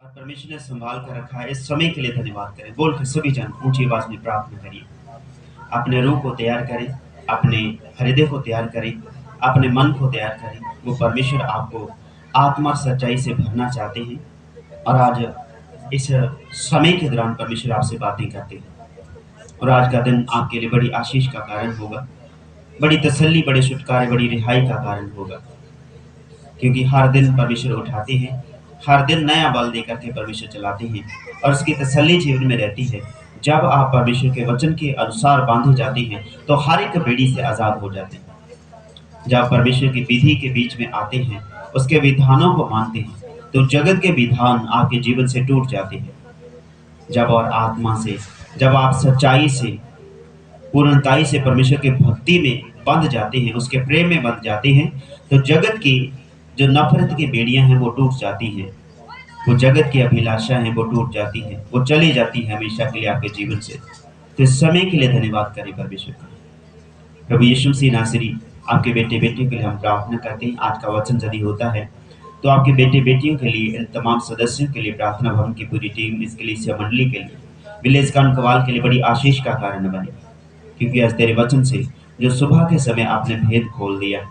और परमेश्वर ने संभाल कर रखा है। इस समय के लिए धन्यवाद करें। बोल के सभी जन ऊंची आवाज में प्रार्थना करिए। अपने रूह को तैयार करें, अपने हृदय को तैयार करें, अपने मन को तैयार करें। वो परमेश्वर आपको आत्मा और सच्चाई से भरना चाहते हैं और आज इस समय के दौरान परमेश्वर आपसे बातें करते हैं और आज का दिन आपके लिए बड़ी आशीष का कारण होगा, बड़ी तसल्ली, बड़े छुटकारे, बड़ी रिहाई का कारण होगा। क्योंकि हर दिन परमेश्वर उठाते हैं, हर दिन नया बल देकर के परमेश्वर चलाते हैं और उसकी तसल्ली जीवन में रहती है। जब आप परमेश्वर के वचन के अनुसार बांधे जाते हैं तो हर एक बेड़ी से आज़ाद हो जाते हैं। जब परमेश्वर की विधि के बीच में आते हैं, उसके विधानों को मानते हैं, तो जगत के विधान आपके जीवन से टूट जाते हैं। जब और आत्मा से, जब आप सच्चाई से, पूर्णताई से परमेश्वर के भक्ति में बंध जाते हैं, उसके प्रेम में बंध जाते हैं, तो जगत की जो नफरत की बेड़ियां हैं वो टूट जाती हैं। वो जगत की अभिलाषा है वो टूट जाती है, वो चली जाती है हमेशा के लिए आपके जीवन से। तो इस समय के लिए धन्यवाद करें परमेश्वर का। प्रभु यीशु मसीह नासरी, आपके बेटे बेटियों के लिए हम प्रार्थना करते हैं। आज का वचन यदि होता है तो आपके बेटे बेटियों के लिए, इन तमाम सदस्यों के लिए, प्रार्थना भवन की पूरी टीम, इसके लिए सेवा मंडली के लिए, विलेज कनकवाल के लिए बड़ी आशीष का कारण बने। क्योंकि आज तेरे वचन से जो सुबह के समय आपने भेद खोल दिया,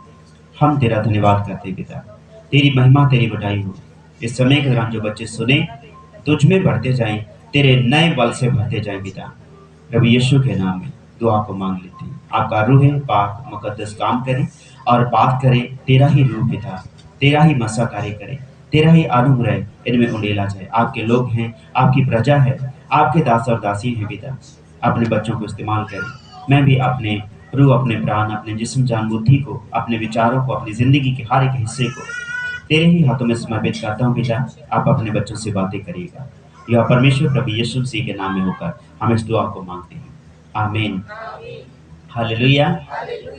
हम तेरा धन्यवाद करते पिता। तेरी महिमा, तेरी बड़ाई हो। इस समय के दौरान जो बच्चे सुने, तुझ में बढ़ते जाएं, तेरे नए बल से भरते जाएं पिता। प्रभु यीशु के नाम में दुआ को मांग लेते हैं। आपका रूह पाक मुकद्दस काम करे और बात करे। तेरा ही रूह पिता, तेरा ही मसा कार्य करे, तेरा ही अनुग्रह इनमें उंडेला जाए। आपके लोग हैं, आपकी प्रजा है, आपके दास और दासी हैं पिता। अपने बच्चों को इस्तेमाल करें। मैं भी अपने रूह, अपने प्राण, अपने जिस्म, जान, बुद्धि को, अपने विचारों को, अपनी जिंदगी के हर एक हिस्से को तेरे ही हाथों में समर्पित करता हूँ पिता। आप अपने बच्चों से बातें करिएगा। यह परमेश्वर प्रभु यीशु मसीह के नाम में होकर हम इस दुआ को मांगते हैं, आमीन। Hallelujah,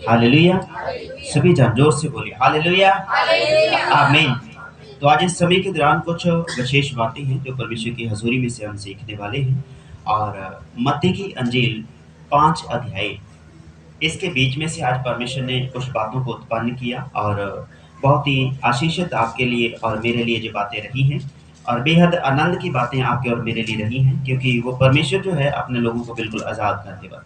hallelujah. सभी जन जोर से बोलिए हालेलुया, आमीन। तो आज इस समय के दौरान कुछ विशेष बातें हैं जो परमेश्वर की हजूरी में से हम सीखने वाले हैं। और मत्ती की अंजील 5 अध्याय, इसके बीच में से आज परमेश्वर ने कुछ बातों को उत्पन्न किया और बहुत ही आशीषित आपके लिए और मेरे लिए जो बातें रही हैं, और बेहद आनंद की बातें आपके और मेरे लिए रही हैं। क्योंकि वो परमेश्वर जो है अपने लोगों को बिल्कुल आज़ाद कर देगा,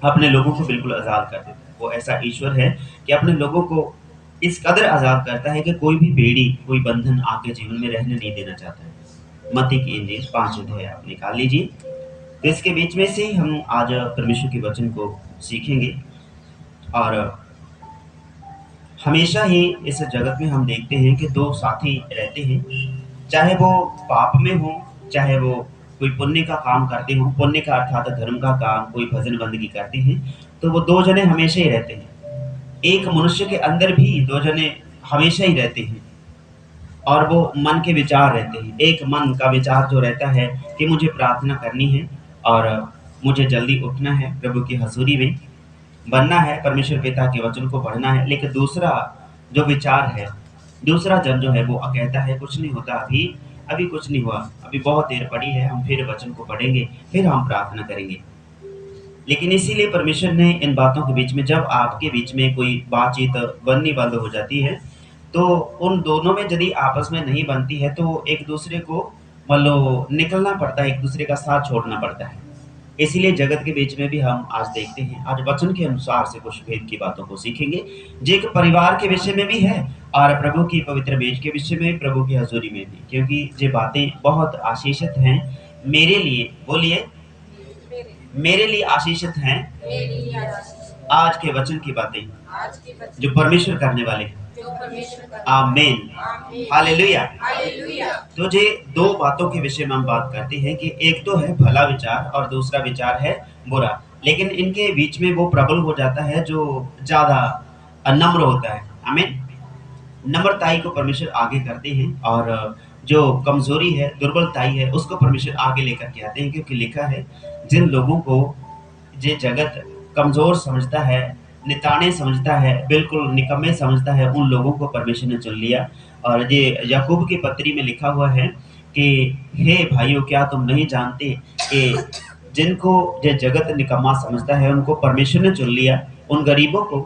अपने लोगों को बिल्कुल आज़ाद कर देता है। वो ऐसा ईश्वर है कि अपने लोगों को इस कदर आज़ाद करता है कि कोई भी बेड़ी, कोई बंधन आपके जीवन में रहने नहीं देना चाहता है। मत्ती की इंजील 5 अध्याय आप निकाल लीजिए। तो इसके बीच में से ही हम आज परमेश्वर के वचन को सीखेंगे। और हमेशा ही इस जगत में हम देखते हैं कि दो साथी रहते हैं, चाहे वो पाप में हो, चाहे वो कोई पुण्य का काम करते हो। पुण्य का अर्थात धर्म का काम, कोई भजन बंदगी करते हैं, तो वो दो जने हमेशा ही रहते हैं। एक मनुष्य के अंदर भी दो जने हमेशा ही रहते हैं और वो मन के विचार रहते हैं। एक मन का विचार जो रहता है कि मुझे प्रार्थना करनी है और मुझे जल्दी उठना है, प्रभु की हजूरी में बनना है, परमेश्वर पिता के वचन को पढ़ना है। लेकिन दूसरा जो विचार है, दूसरा जन जो है वो कहता है कुछ नहीं होता, अभी अभी कुछ नहीं हुआ, अभी बहुत देर पड़ी है, हम फिर वचन को पढ़ेंगे, फिर हम प्रार्थना करेंगे। लेकिन इसीलिए परमेश्वर ने इन बातों के बीच में, जब आपके बीच में कोई बातचीत बननी बंद हो जाती है, तो उन दोनों में यदि आपस में नहीं बनती है तो एक दूसरे को मान लो निकलना पड़ता है, एक दूसरे का साथ छोड़ना पड़ता है। इसीलिए जगत के बीच में भी हम आज देखते हैं, आज वचन के अनुसार से कुछ भेद की बातों को सीखेंगे, जो एक परिवार के विषय में भी है और प्रभु की पवित्र बेच के विषय में, प्रभु की हजूरी में भी। क्योंकि ये बातें बहुत आशीषित हैं मेरे लिए। बोलिए, मेरे लिए आशीषित हैं आज के वचन की बातें जो परमेश्वर करने वाले हैं। आमीन, हालेलुया। तो ये दो बातों के विषय में हम बात करते हैं कि एक तो है भला विचार और दूसरा विचार है बुरा। लेकिन इनके बीच में वो प्रबल हो जाता है जो ज्यादा नम्र होता है। आमीन। नम्रताई को परमेश्वर आगे करते हैं और जो कमजोरी है, दुर्बलताई है, उसको परमेश्वर आगे लेकर के आते हैं। क्योंकि लिखा है, जिन लोगों को ये जगत कमजोर समझता है, निताने समझता है, बिल्कुल निकम्मे समझता है, उन लोगों को परमेश्वर ने चुन लिया। और ये याकूब की पत्री में लिखा हुआ है कि हे भाइयों, क्या तुम नहीं जानते कि जिनको ये जगत निकम्मा समझता है उनको परमेश्वर ने चुन लिया। उन गरीबों को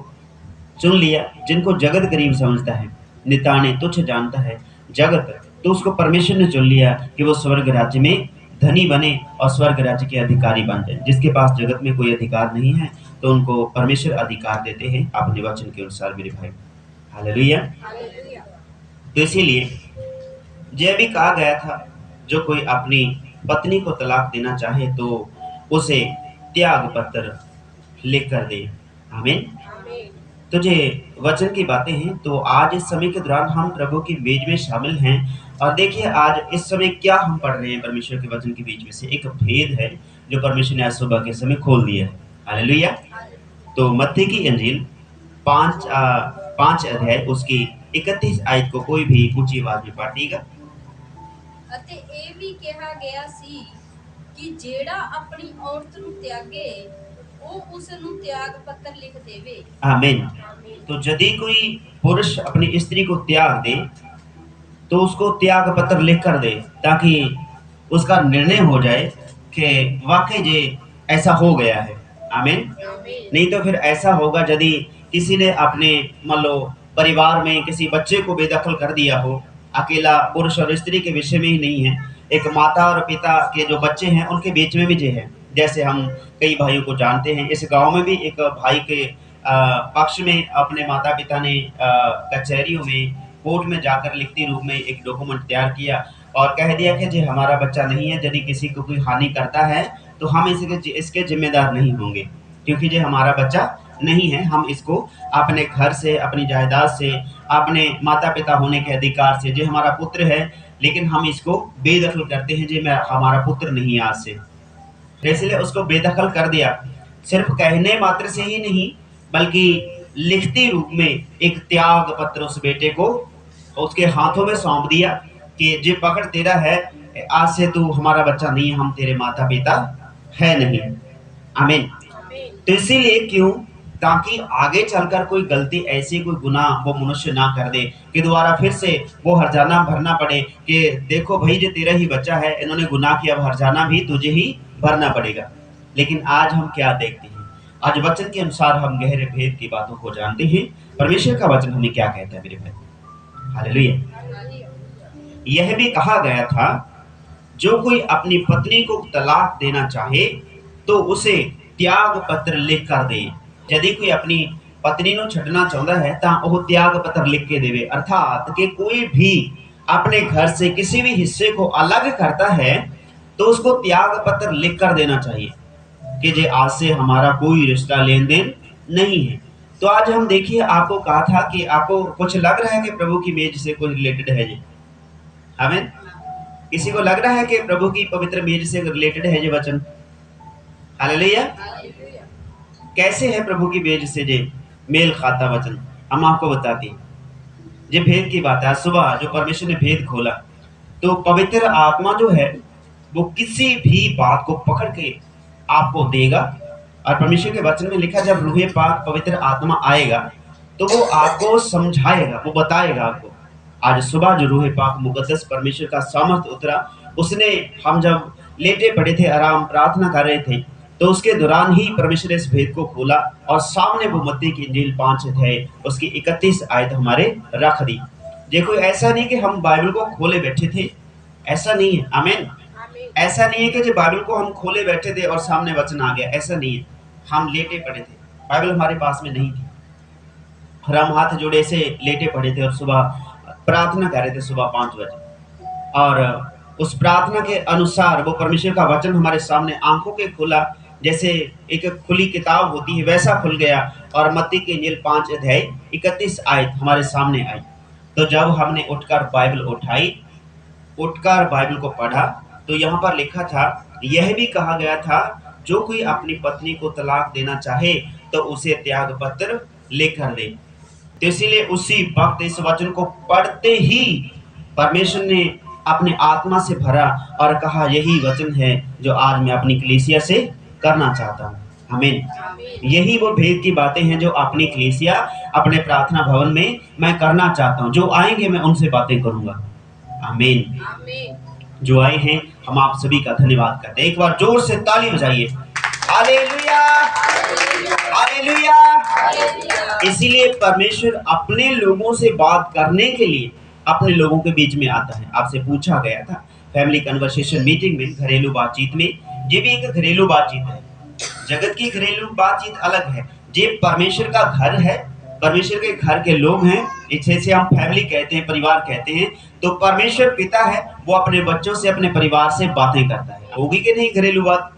चुन लिया जिनको जगत गरीब समझता है, निताने तुच्छ जानता है, जगत तो उसको परमेश्वर ने चुन लिया कि वो स्वर्ग राज्य में धनी बने और स्वर्ग राज्य के अधिकारी बन जाए। जिसके पास जगत में कोई अधिकार नहीं है, तो उनको परमेश्वर अधिकार देते हैं अपने वचन के अनुसार मेरे भाई। हालेलुया। तो इसीलिए यह भी कहा गया था, जो कोई अपनी पत्नी को तलाक देना चाहे तो उसे त्याग पत्र लिख कर दे। आमीन। तो ये वचन की बातें हैं। तो आज इस समय के दौरान हम प्रभु की मेज में शामिल हैं, और देखिए आज इस समय क्या हम पढ़ रहे हैं परमेश्वर के वचन के बीच में से एक भेद है जो परमेश्वर ने आज सुबह के समय खोल दिया है। हालेलुया। तो मत्ती की इंजील 5 अध्याय उसकी 31 आयत को कोई भी ऊंची आवाज में पढ़िएगा। ਅਤੇ ਇਹ ਵੀ ਕਿਹਾ ਗਿਆ ਸੀ ਕਿ ਜਿਹੜਾ ਆਪਣੀ ਔਰਤ ਨੂੰ ਤਿਆਗੇ ਉਹ ਉਸ ਨੂੰ त्याग पत्र लिख देवे। आमीन। तो यदि कोई पुरुष अपनी स्त्री को त्याग दे तो उसको त्याग पत्र लिख कर दे, ताकि उसका निर्णय हो जाए कि वाकई ये ऐसा हो गया है। आमीन। नहीं तो फिर ऐसा होगा यदि किसी ने अपने मान लो परिवार में किसी बच्चे को बेदखल कर दिया हो, अकेला पुरुष और स्त्री के विषय में ही नहीं है, एक माता और पिता के जो बच्चे हैं उनके बीच में भी ये है। जैसे हम कई भाइयों को जानते हैं, इस गांव में भी एक भाई के पक्ष में अपने माता पिता ने कचहरियों में कोर्ट में जाकर लिखती रूप में एक डॉक्यूमेंट तैयार किया और कह दिया कि जी हमारा बच्चा नहीं है, यदि किसी को कोई हानि करता है तो हम इसके जिम्मेदार नहीं होंगे, क्योंकि ये हमारा बच्चा नहीं है। हम इसको अपने घर से, अपनी जायदाद से, अपने माता पिता होने के अधिकार से, जो हमारा पुत्र है, लेकिन हम इसको बेदखल करते हैं, जी मैं हमारा पुत्र नहीं है आज से। इसलिए उसको बेदखल कर दिया। सिर्फ कहने मात्र से ही नहीं, बल्कि लिखती रूप में एक त्याग पत्र उस बेटे को उसके हाथों में सौंप दिया कि जे पकड़ तेरा है, आज से तू हमारा बच्चा नहीं है, हम तेरे माता पिता है नहीं। आमीन। तो इसीलिए क्यों, ताकि आगे चलकर कोई गलती, ऐसी कोई गुनाह वो मनुष्य ना कर दे कि दोबारा फिर से वो हर्जाना भरना पड़े कि देखो भाई जो तेरा ही बच्चा है, इन्होंने गुनाह किया, अब हर्जाना भी तुझे ही भरना पड़ेगा। लेकिन आज हम क्या देखते हैं, आज वचन के अनुसार हम गहरे भेद की बातों को जानते हैं। परमेश्वर का वचन हमें क्या कहता है मेरे भाई। हालेलुया। यह भी कहा गया था, जो कोई अपनी पत्नी को तलाक देना चाहे तो उसे त्याग पत्र लिख कर दे। यदि कोई अपनी पत्नी ਨੂੰ ਛੱਡਣਾ ਚਾਹੁੰਦਾ है ਤਾਂ ਉਹ त्याग पत्र लिख के देवे। अर्थात कि कोई भी अपने घर से किसी भी हिस्से को अलग करता है तो उसको त्याग पत्र लिख कर देना चाहिए कि जे आज से हमारा कोई रिश्ता लेन देन नहीं है। तो आज हम देखिए, आपको कहा था कि आपको कुछ लग रहा है कि प्रभु की मेज से कोई रिलेटेड है जी। आमीन। किसी को लग रहा है कि प्रभु की पवित्र मेज से रिलेटेड है ये वचन। हालेलुया। कैसे है प्रभु की मेज से जे मेल खाता वचन, हम आपको बताते हैं। ये भेद की बात है। सुबह जो परमेश्वर ने भेद खोला, तो पवित्र आत्मा जो है वो किसी भी बात को पकड़ के आपको देगा। और परमेश्वर के वचन में लिखा, जब रूहे पाक पवित्र आत्मा आएगा तो वो आपको समझाएगा, वो बताएगा आपको। आज सुबह जो रूहे पाक मुकद्दस परमेश्वर का सामर्थ उतरा, उसने, हम जब लेटे पड़े थे, आराम प्रार्थना कर रहे थे, तो उसके दौरान ही परमेश्वर ने इस भेद को खोला और सामने वो मत्ती की इंजील 5 अध्याय उसकी 31 आयत हमारे रख दी। देखो, ऐसा नहीं कि हम बाइबल को खोले बैठे थे, ऐसा नहीं है। आमीन। ऐसा नहीं है कि जो बाइबल को हम खोले बैठे थे और सामने वचन आ गया, ऐसा नहीं है। हम लेटे पड़े थे, बाइबल हमारे पास में नहीं थी, और हम हाथ जोड़े से लेटे पड़े थे और सुबह प्रार्थना कर रहे थे, सुबह 5 बजे। और उस प्रार्थना के अनुसार वो परमेश्वर का वचन हमारे सामने आंखों के खुला, जैसे एक खुली किताब होती है वैसा खुल गया, और मत्ती की इंजील 5 अध्याय 31 आयत हमारे सामने आई। तो जब हमने उठकर बाइबल उठाई, उठकर बाइबल को पढ़ा, तो यहाँ पर लिखा था, यह भी कहा गया था, जो कोई अपनी पत्नी को तलाक देना चाहे तो उसे त्याग पत्र लिख कर दे। तो इसीलिए उसी वक्त इस वचन को पढ़ते ही परमेश्वर ने अपने आत्मा से भरा और कहा, यही वचन है जो आज मैं अपनी कलीसिया से करना चाहता हूँ। आमीन। यही वो भेद की बातें हैं जो अपनी कलीसिया, अपने प्रार्थना भवन में मैं करना चाहता हूँ। जो आएंगे मैं उनसे बातें करूंगा। आमीन। जो आए हैं, हम आप सभी का धन्यवाद करते हैं। एक बार जोर से ताली बजाइए। Hallelujah, hallelujah. इसीलिए परमेश्वर अपने लोगों से बात करने के लिए अपने लोगों के बीच में आता है। आपसे पूछा गया था फैमिली कन्वर्सेशन मीटिंग में, घरेलू बातचीत में, ये भी एक घरेलू बातचीत है। जगत की घरेलू बातचीत अलग है, ये परमेश्वर का घर है, परमेश्वर के घर के लोग हैं, इसे हम फैमिली कहते हैं, परिवार कहते हैं। तो परमेश्वर पिता है, वो अपने बच्चों से, अपने परिवार से बातें करता है। होगी कि नहीं घरेलू बात?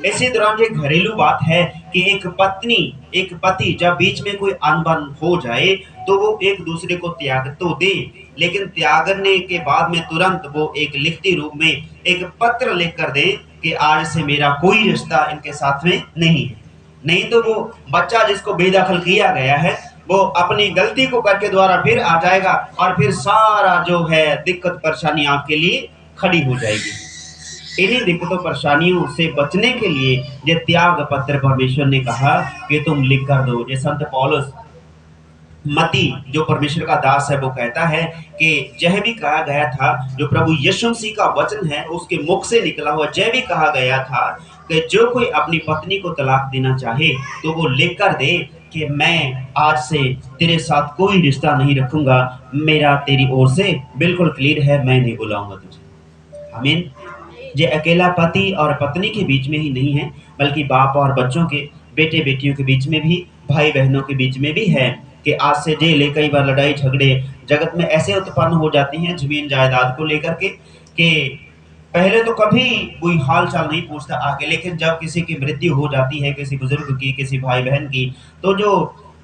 इसी दौरान ये घरेलू बात है कि एक पत्नी, एक पति जब बीच में कोई अनबन हो जाए तो वो एक दूसरे को त्याग तो दे, लेकिन त्यागने के बाद में तुरंत वो एक लिखती रूप में एक पत्र लिख कर दे कि आज से मेरा कोई रिश्ता इनके साथ में नहीं है। नहीं तो वो बच्चा जिसको बेदखल किया गया है वो अपनी गलती को करके द्वारा फिर आ जाएगा और फिर सारा जो है दिक्कत परेशानी आपके लिए खड़ी हो जाएगी। इन्हीं दिक्कतों परेशानियों से बचने के लिए ये त्याग पत्र परमेश्वर ने कहा कि तुम लिख कर दो। ये संत पौलुस मती जो परमेश्वर का दास है वो कहता है कि यह भी कहा गया था, जो प्रभु यीशु मसीह का वचन है उसके मुख से निकला हुआ, यह भी कहा गया था कि जो कोई अपनी पत्नी को तलाक देना चाहे तो वो लिख कर दे कि मैं आज से तेरे साथ कोई रिश्ता नहीं रखूंगा, मेरा तेरी ओर से बिल्कुल क्लियर है, मैं नहीं बुलाऊंगा तुझे। आमीन। ये अकेला पति और पत्नी के बीच में ही नहीं है, बल्कि बाप और बच्चों के, बेटे बेटियों के बीच में भी, भाई बहनों के बीच में भी है कि आज से जेल, कई बार लड़ाई झगड़े जगत में ऐसे उत्पन्न हो जाती हैं जमीन जायदाद को लेकर के कि पहले तो कभी कोई हाल चाल नहीं पूछता आगे, लेकिन जब किसी की मृत्यु हो जाती है, किसी बुजुर्ग की, किसी भाई बहन की, तो जो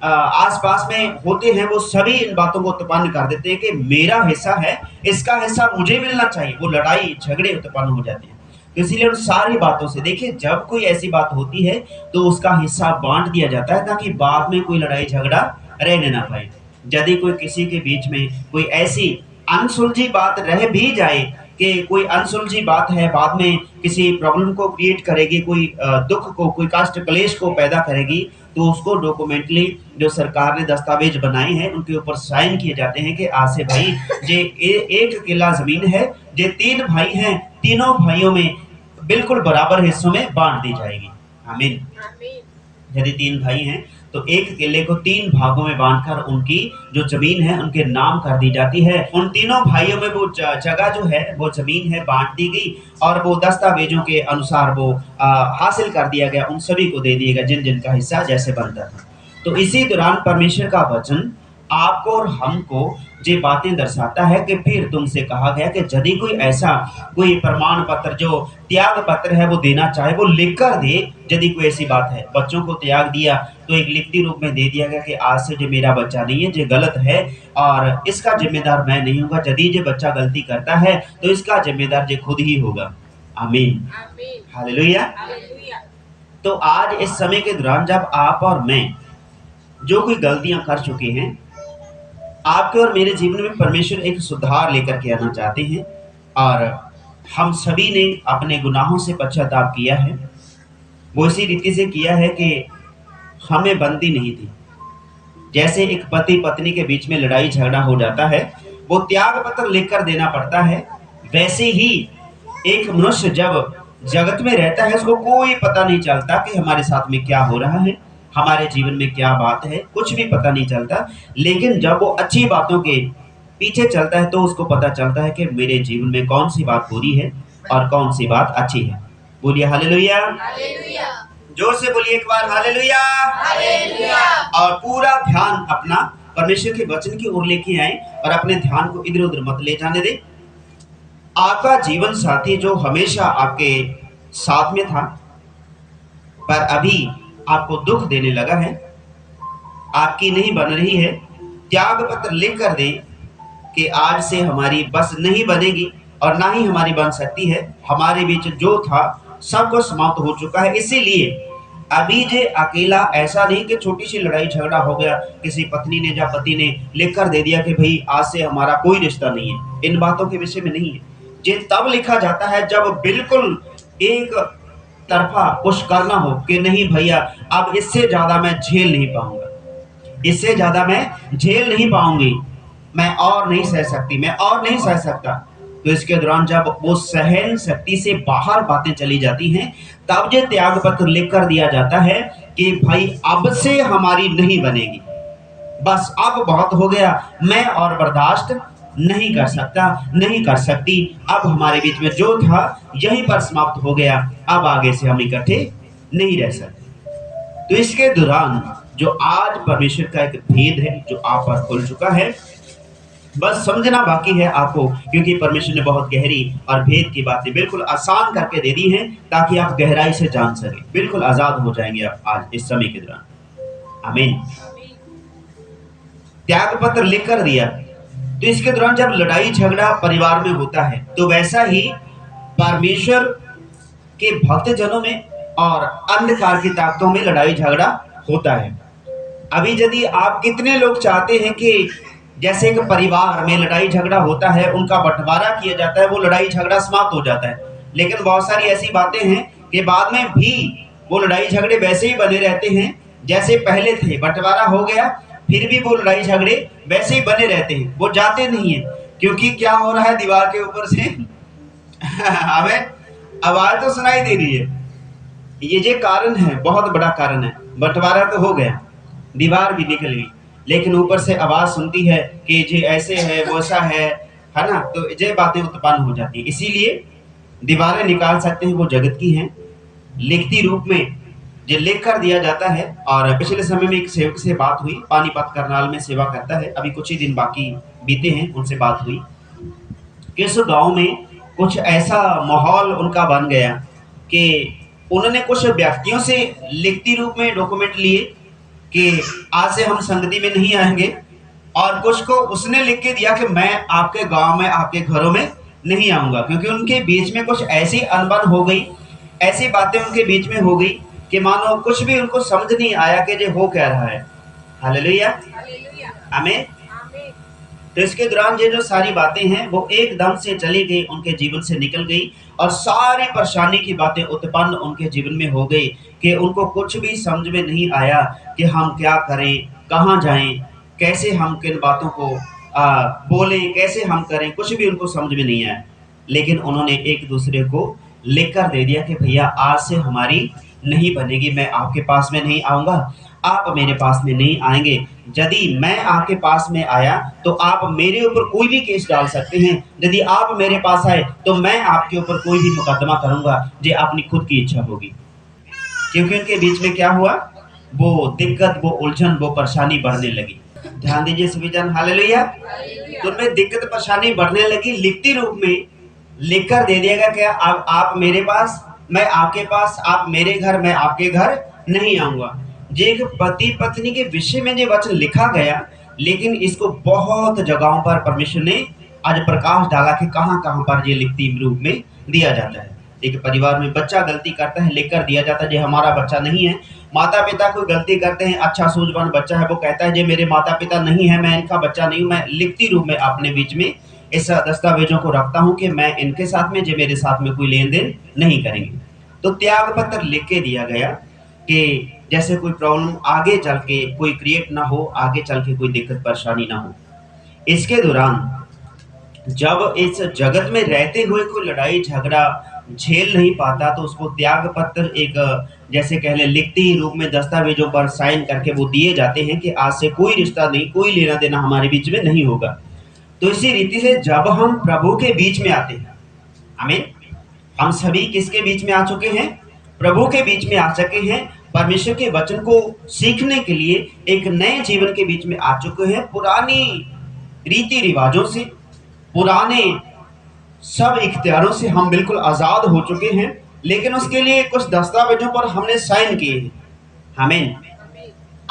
आस-पास में होते हैं वो सभी इन बातों को उत्पन्न कर देते हैं कि मेरा हिस्सा है, इसका हिस्सा मुझे मिलना चाहिए। वो लड़ाई झगड़े उत्पन्न हो जाते हैं। तो इसीलिए उन सारी बातों से, देखिए जब कोई ऐसी बात होती है तो उसका हिस्सा बाँट दिया जाता है ताकि बाद में कोई लड़ाई झगड़ा रहने ना पाए। यदि कोई किसी के बीच में कोई ऐसी अनसुलझी बात रह भी जाए कि कोई अनसुलझी बात है, बाद में किसी प्रॉब्लम को क्रिएट करेगी, कोई दुख को, कोई कष्ट क्लेश को पैदा करेगी, तो उसको डॉक्यूमेंटली जो सरकार ने दस्तावेज बनाए हैं उनके ऊपर साइन किए जाते हैं कि आज से भाई ये एक किला जमीन है, ये 3 भाई हैं, तीनों भाइयों में बिल्कुल बराबर हिस्सों में बांट दी जाएगी। आमीन। यदि 3 भाई हैं तो एक किले को 3 भागों में बांटकर उनकी जो जमीन है उनके नाम कर दी जाती है। उन तीनों भाइयों में वो जगह जो है, वो जमीन है, बांट दी गई और वो दस्तावेजों के अनुसार वो हासिल कर दिया गया, उन सभी को दे दिया गया जिन जिनका हिस्सा जैसे बनता था। तो इसी दौरान परमेश्वर का वचन आपको और हमको ये बातें दर्शाता है कि फिर तुमसे कहा गया कि यदि कोई ऐसा कोई प्रमाण पत्र जो त्याग पत्र है वो देना चाहे, वो लिख कर दे। यदि कोई ऐसी बात है, बच्चों को त्याग दिया तो एक लिखती रूप में दे दिया गया कि आज से जो मेरा बच्चा नहीं है, जो गलत है और इसका जिम्मेदार मैं नहीं हूँगा। यदि जो बच्चा गलती करता है तो इसका जिम्मेदार जो खुद ही होगा। आमीन, हालेलुया। तो आज इस समय के दौरान जब आप और मैं जो कोई गलतियां कर चुके हैं, आपके और मेरे जीवन में परमेश्वर एक सुधार लेकर के आना चाहते हैं और हम सभी ने अपने गुनाहों से पश्चाताप किया है। वो इसी रीति से किया है कि हमें बंदी नहीं थी। जैसे एक पति पत्नी के बीच में लड़ाई झगड़ा हो जाता है, वो त्याग पत्र लिखकर देना पड़ता है, वैसे ही एक मनुष्य जब जगत में रहता है उसको कोई पता नहीं चलता कि हमारे साथ में क्या हो रहा है, हमारे जीवन में क्या बात है, कुछ भी पता नहीं चलता। लेकिन जब वो अच्छी बातों के पीछे चलता है तो उसको पता चलता है कि मेरे जीवन में कौन सी बात बुरी है और कौन सी बात अच्छी है। बोलिए हालेलुया, जोर से बोलिए एक बार हालेलुया। और पूरा ध्यान अपना परमेश्वर के वचन की ओर लेके आए और अपने ध्यान को इधर उधर मत ले जाने दे। आपका जीवन साथी जो हमेशा आपके साथ में था पर अभी आपको दुख देने लगा है, आपकी नहीं बन रही है, त्याग पत्र लिख कर दे कि आज से हमारी बस नहीं बनेगी और ना ही हमारी बन सकती है। हमारे बीच जो था सब कुछ समाप्त हो चुका है। इसीलिए अभी जे अकेला ऐसा नहीं कि छोटी सी लड़ाई झगड़ा हो गया, किसी पत्नी ने या पति ने लिख कर दे दिया कि भाई आज से हमारा कोई रिश्ता नहीं है, इन बातों के विषय में नहीं है। ये तब लिखा जाता है जब बिल्कुल एक तरफा कुछ करना हो कि नहीं भैया अब इससे ज्यादा मैं झेल नहीं पाऊंगा, इससे ज्यादा मैं झेल नहीं पाऊंगी, मैं और नहीं सह सकती, मैं और नहीं सह सकता। तो इसके दौरान जब वो सहन शक्ति से बाहर बातें चली जाती हैं तब ये त्याग पत्र लिख कर दिया जाता है कि भाई अब से हमारी नहीं बनेगी, बस अब बहुत हो गया, मैं और बर्दाश्त नहीं कर सकता, नहीं कर सकती। अब हमारे बीच में जो था यहीं पर समाप्त हो गया, अब आगे से हम इकट्ठे नहीं रह सकते। तो इसके दौरान जो आज परमेश्वर का एक भेद है जो आप पर खुल चुका है, बस समझना बाकी है आपको, क्योंकि परमेश्वर ने बहुत गहरी और भेद की बातें बिल्कुल आसान करके दे दी हैं ताकि आप गहराई से जान सकें। बिल्कुल आजाद हो जाएंगे आप आज इस समय के दौरान। आमीन। त्याग पत्र लिख कर दिया, तो इसके दौरान जब लड़ाई झगड़ा परिवार में होता है तो वैसा ही परमेश्वर के भक्त जनों में और अंधकार की ताकतों में लड़ाई झगड़ा होता है। अभी यदि आप कितने लोग चाहते हैं कि जैसे एक परिवार में लड़ाई झगड़ा होता है, उनका बंटवारा किया जाता है, वो लड़ाई झगड़ा समाप्त हो जाता है, लेकिन बहुत सारी ऐसी बातें हैं कि बाद में भी वो लड़ाई झगड़े वैसे ही बने रहते हैं जैसे पहले थे। बंटवारा हो गया फिर भी वो लड़ाई झगड़े वैसे ही बने रहते हैं, वो जाते नहीं है, क्योंकि क्या हो रहा है दीवार के ऊपर से हमें आवाज तो सुनाई दे रही है। ये कारण है, बहुत बड़ा कारण है। बंटवारा तो हो गया, दीवार भी निकल गई, लेकिन ऊपर से आवाज सुनती है कि जे ऐसे है वैसा है ना, तो ये बातें उत्पन्न हो जाती है। इसीलिए दीवारें निकाल सकते हैं वो जगत की हैं, लिखती रूप में जो लिख कर दिया जाता है। और पिछले समय में एक सेवक से बात हुई, पानीपत करनाल में सेवा करता है, अभी कुछ ही दिन बाकी बीते हैं, उनसे बात हुई कि उस गांव में कुछ ऐसा माहौल उनका बन गया कि उन्होंने कुछ व्यक्तियों से लिखती रूप में डॉक्यूमेंट लिए कि आज से हम संगति में नहीं आएंगे, और कुछ को उसने लिख के दिया कि मैं आपके गांव में आपके घरों में नहीं आऊंगा, क्योंकि उनके बीच में कुछ ऐसी अनबन हो गई, ऐसी बातें उनके बीच में हो गई कि मानो कुछ भी उनको समझ नहीं आया कि ये हो क्या रहा है। हालेलुया, आमीन। तो इसके दौरान ये जो सारी बातें हैं वो एकदम से चली गई, उनके जीवन से निकल गई, और सारी परेशानी की बातें उत्पन्न उनके जीवन में हो गई कि उनको कुछ भी समझ में नहीं आया कि हम क्या करें, कहाँ जाएं, कैसे हम किन बातों को बोलें, कैसे हम करें, कुछ भी उनको समझ में नहीं आया। लेकिन उन्होंने एक दूसरे को लिख कर दे दिया कि भैया आज से हमारी नहीं बनेगी, मैं आपके पास में नहीं आऊँगा, आप मेरे पास में नहीं आएंगे। यदि मैं आपके पास में आया तो आप मेरे ऊपर कोई भी केस डाल सकते हैं, यदि आप मेरे पास आए तो मैं आपके ऊपर कोई भी मुकदमा करूंगा, ये अपनी खुद की इच्छा होगी। क्योंकि उनके बीच में क्या हुआ, वो दिक्कत, वो उलझन, वो परेशानी बढ़ने लगी। ध्यान दीजिए सभी जन, हालेलुया। तो उनमें दिक्कत परेशानी बढ़ने लगी, लिखती रूप में लिख कर दे दिया गया क्या, अब आप मेरे पास, मैं आपके पास, आप मेरे घर, मैं आपके घर नहीं आऊंगा। ये एक पति पत्नी के विषय में ये वचन लिखा गया, लेकिन इसको बहुत जगहों पर परमेश्वर ने आज प्रकाश डाला कि कहाँ कहाँ पर ये लिखती रूप में दिया जाता है। एक परिवार में बच्चा गलती करता है, लिख कर दिया जाता है ये हमारा बच्चा नहीं है। माता पिता कोई गलती करते हैं, अच्छा सूझवान बच्चा है, वो कहता है ये मेरे माता पिता नहीं है, मैं इनका बच्चा नहीं हूँ, मैं लिखती रूप में अपने बीच में इस दस्तावेजों को रखता हूँ कि मैं इनके साथ में, ये मेरे साथ में कोई लेन देन नहीं करेंगे। तो त्याग पत्र लिख के दिया गया कि जैसे कोई प्रॉब्लम आगे चल के कोई क्रिएट ना हो, आगे चल के कोई दिक्कत परेशानी ना हो। इसके दौरान जब इस जगत में रहते हुए कोई लड़ाई झगड़ा झेल नहीं पाता तो उसको त्याग पत्र एक जैसे कह ले लिखती रूप में दस्तावेजों पर साइन करके वो दिए जाते हैं कि आज से कोई रिश्ता नहीं, कोई लेना देना हमारे बीच में नहीं होगा। तो इसी रीति से जब हम प्रभु के बीच में आते हैं, आमीन, हम सभी किसके बीच में आ चुके हैं, प्रभु के बीच में आ चुके हैं, परमेश्वर के वचन को सीखने के लिए एक नए जीवन के बीच में आ चुके हैं। पुरानी रीति रिवाजों से, पुराने सब इख्तियारों से हम बिल्कुल आजाद हो चुके हैं, लेकिन उसके लिए कुछ दस्तावेजों पर हमने साइन किए हैं। आमीन।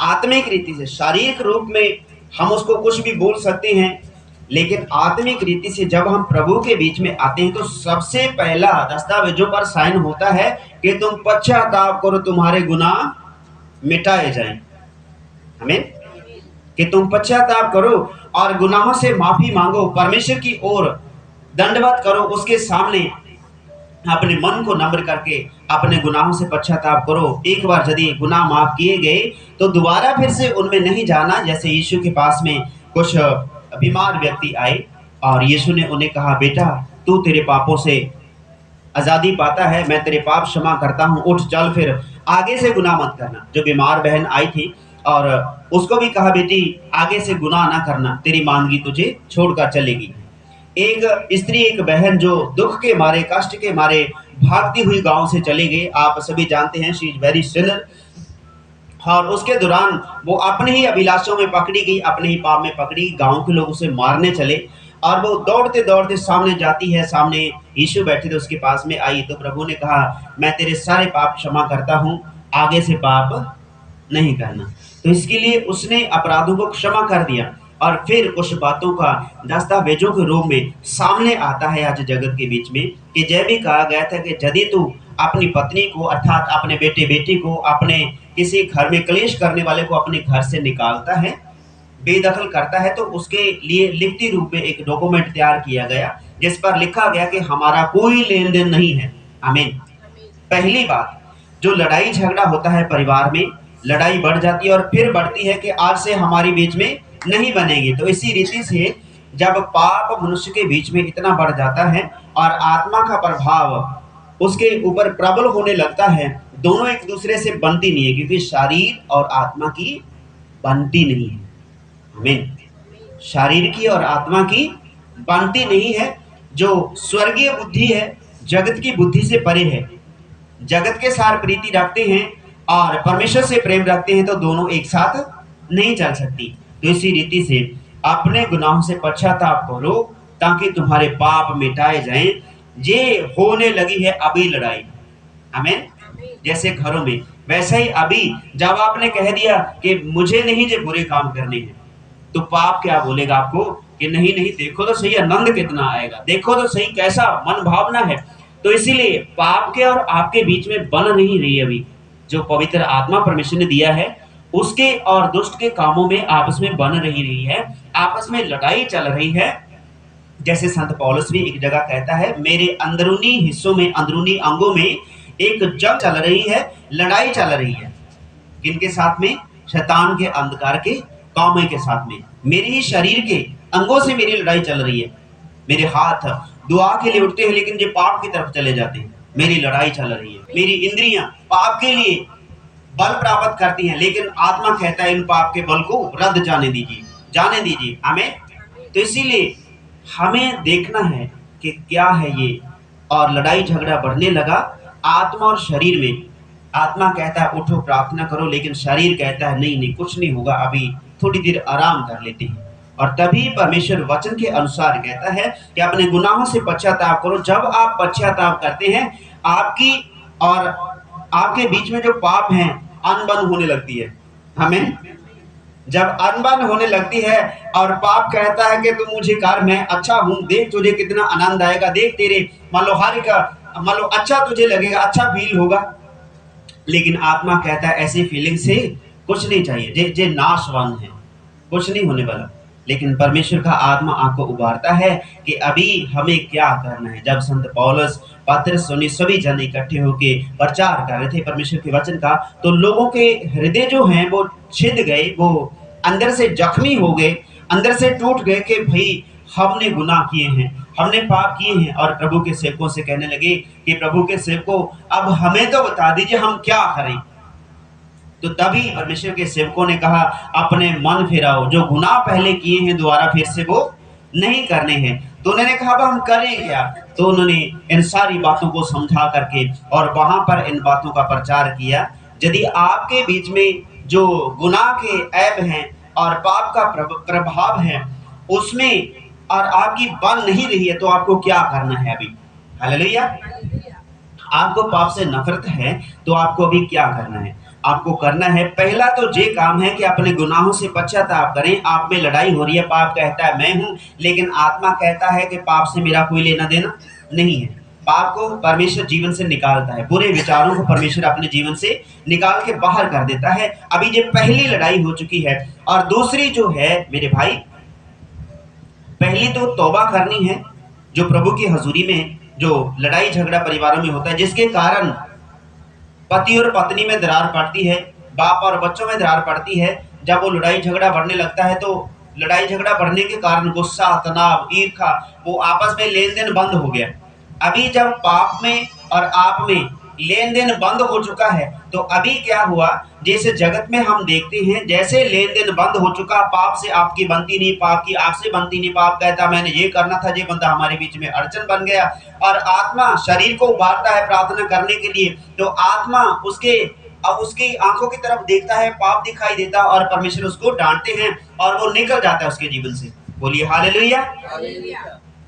आत्मिक रीति से, शारीरिक रूप में हम उसको कुछ भी बोल सकते हैं, लेकिन आत्मिक रीति से जब हम प्रभु के बीच में आते हैं तो सबसे पहला दस्तावेजों पर साइन होता है कि तुम पश्चाताप करो, तुम्हारे गुनाह मिटाए जाएं। आमीन। कि तुम पश्चाताप करो और गुनाहों से माफी मांगो, परमेश्वर की ओर दंडवत करो, उसके सामने अपने मन को नम्र करके अपने गुनाहों से पश्चाताप करो। एक बार यदि गुनाह माफ किए गए तो दोबारा फिर से उनमें नहीं जाना। जैसे यीशु के पास में कुछ बीमार व्यक्ति आए और यीशु ने उन्हें कहा, बेटा तू तेरे पापों से आज़ादी पाता है, मैं तेरे पाप क्षमा करता हूँ, उठ चल, फिर आगे से गुनाह मत करना। जो बीमार बहन आई थी और उसको भी कहा बेटी आगे से गुनाह ना करना, तेरी मांगी तुझे छोड़कर चलेगी। एक स्त्री, एक बहन जो दुख के मारे, कष्ट के मारे भागती हुई गांव से चली गई। आप सभी जानते हैं शी इज वेरी सिनर। और उसके दौरान वो अपने ही अभिलाषों में पकड़ी गई, अपने ही पाप में पकड़ी। गांव के लोग उसे मारने चले और वो दौड़ते दौड़ते सामने जाती है। सामने यीशु बैठे थे, उसके पास में आई तो प्रभु ने कहा मैं तेरे सारे पाप क्षमा करता हूँ, आगे से पाप नहीं करना। तो इसके लिए उसने अपराधों को क्षमा कर दिया। और फिर कुछ बातों का दस्तावेजों के रूप में सामने आता है आज जगत के बीच में कि जय भी कहा गया था कि यदि तू अपनी पत्नी को अर्थात अपने बेटे बेटी को, अपने किसी घर में क्लेश करने वाले को अपने घर से निकालता है, बेदखल करता है, तो उसके लिए लिखती रूप में एक डॉक्यूमेंट तैयार किया गया जिस पर लिखा गया कि हमारा कोई लेन देन नहीं है। आमीन। पहली बात, जो लड़ाई झगड़ा होता है परिवार में, लड़ाई बढ़ जाती है और फिर बढ़ती है कि आज से हमारी बीच में नहीं बनेगी। तो इसी रीति से जब पाप मनुष्य के बीच में इतना बढ़ जाता है और आत्मा का प्रभाव उसके ऊपर प्रबल होने लगता है, दोनों एक दूसरे से बनती नहीं है, क्योंकि शरीर और आत्मा की बनती नहीं है। आमीन। शरीर की और आत्मा की बनती नहीं है। जो स्वर्गीय बुद्धि है जगत की बुद्धि से परे है। जगत के साथ प्रीति रखते हैं और परमेश्वर से प्रेम रखते हैं, तो दोनों एक साथ नहीं चल सकती। तो इसी रीति से अपने गुनाहों से पश्चाताप करो ताकि तुम्हारे पाप मिटाए जाएं। ये होने लगी है अभी लड़ाई। आमीन। जैसे घरों में, वैसे ही अभी जब आपने कह दिया कि मुझे नहीं जो बुरे काम करने हैं, तो पाप क्या बोलेगा आपको कि नहीं नहीं, देखो तो सही आनंद कितना आएगा, देखो तो सही कैसा मन भावना है। तो इसीलिए पाप के और आपके बीच में बन नहीं रही अभी जो पवित्र आत्मा परमेश्वर ने दिया है, उसके और दुष्ट के कामों में आपस में बन रही है, आपस में लड़ाई चल रही है। जैसे संत पौलुस भी एक जगह कहता है, मेरे अंदरूनी हिस्सों में, अंदरूनी अंगों में एक जंग चल रही है, लड़ाई चल रही है। किनके साथ में? शैतान के, अंधकार के कामों के साथ में। मेरे ही शरीर के अंगों से मेरी लड़ाई चल रही है। मेरे हाथ दुआ के लिए उठते हैं लेकिन जो पाप की तरफ चले जाते हैं, मेरी लड़ाई चल रही है। मेरी इंद्रियां पाप के लिए बल प्राप्त करती हैं, लेकिन आत्मा कहता है इन पाप के बल को रद्द जाने दीजिए, जाने दीजिए। आमीन। तो इसीलिए हमें देखना है कि क्या है ये, और लड़ाई झगड़ा बढ़ने लगा आत्मा और शरीर में। आत्मा कहता है उठो प्रार्थना करो, लेकिन शरीर कहता है नहीं नहीं कुछ नहीं होगा, अभी थोड़ी देर आराम कर लेते हैं। और तभी परमेश्वर वचन के अनुसार कहता है कि अपने गुनाहों से पश्चाताप करो। जब आप पश्चाताप करते हैं, आपकी और आपके बीच में जो पाप हैं अनबन होने लगती है। हमें जब अनबन होने लगती है और पाप कहता है कि तू मुझे कर, मैं अच्छा हूं, देख तुझे कितना आनंद आएगा, देख तेरे मान लो हर का मान लो अच्छा तुझे लगेगा, अच्छा फील होगा। लेकिन आत्मा कहता है ऐसी फीलिंग से कुछ नहीं चाहिए, जे नाशवान है, कुछ नहीं होने वाला। लेकिन परमेश्वर का आत्मा आपको उबारता है कि अभी हमें क्या करना है। जब संत पौलुस, पतरस, सभी जन इकट्ठे होकर प्रचार कर रहे थे परमेश्वर के वचन का, तो लोगों के हृदय जो हैं वो छिद गए, वो अंदर से जख्मी हो गए, अंदर से टूट गए कि भाई हमने गुनाह किए हैं, हमने पाप किए हैं। और प्रभु के सेवकों से कहने लगे कि प्रभु के सेवकों अब हमें तो बता दीजिए हम क्या करें। तो तभी परमेश्वर के सेवकों ने कहा अपने मन फिराओ, जो गुनाह पहले किए हैं दोबारा फिर से वो नहीं करने हैं। तो उन्होंने कहा अब हम करें क्या? तो उन्होंने इन सारी बातों को समझा करके और वहां पर इन बातों का प्रचार किया। यदि आपके बीच में जो गुनाह के ऐब हैं और पाप का प्रभाव है उसमें और आपकी बन नहीं रही है, तो आपको क्या करना है अभी? हालेलुया। आपको पाप से नफरत है तो आपको अभी क्या करना है? आपको करना है, पहला तो ये काम है कि अपने गुनाहों से पश्चाताप करें। आप में लड़ाई हो रही है, पाप कहता है मैं हूं, लेकिन आत्मा कहता है कि पाप से मेरा कोई लेना देना नहीं है। पाप को परमेश्वर जीवन से निकालता है, बुरे विचारों को परमेश्वर अपने जीवन से निकाल के बाहर कर देता है। अभी ये पहली लड़ाई हो चुकी है। और दूसरी जो है मेरे भाई, पहली तो तौबा करनी है। जो प्रभु की हजूरी में जो लड़ाई झगड़ा परिवारों में होता है, जिसके कारण पति और पत्नी में दरार पड़ती है, बाप और बच्चों में दरार पड़ती है, जब वो लड़ाई झगड़ा बढ़ने लगता है, तो लड़ाई झगड़ा बढ़ने के कारण गुस्सा, तनाव, ईर्ष्या, वो आपस में लेन देन बंद हो गया। अभी जब पाप में और आप में लेन देन बंद हो चुका है। तो अभी क्या हुआ, जैसे जगत में हम देखते हैं जैसे लेन देन बंद हो चुका, पाप से आपकी बनती नहीं, पाप की आपसे बनती नहीं, पाप कहता मैंने ये करना था, ये बंदा हमारे बीच में अड़चन बन गया। और आत्मा शरीर को उभारता है प्रार्थना करने के लिए, तो आत्मा उसके अब उसकी आंखों की तरफ देखता है, पाप दिखाई देता और परमेश्वर उसको डांटते हैं और वो निकल जाता है उसके जीवन से। बोलिए हालेलुया।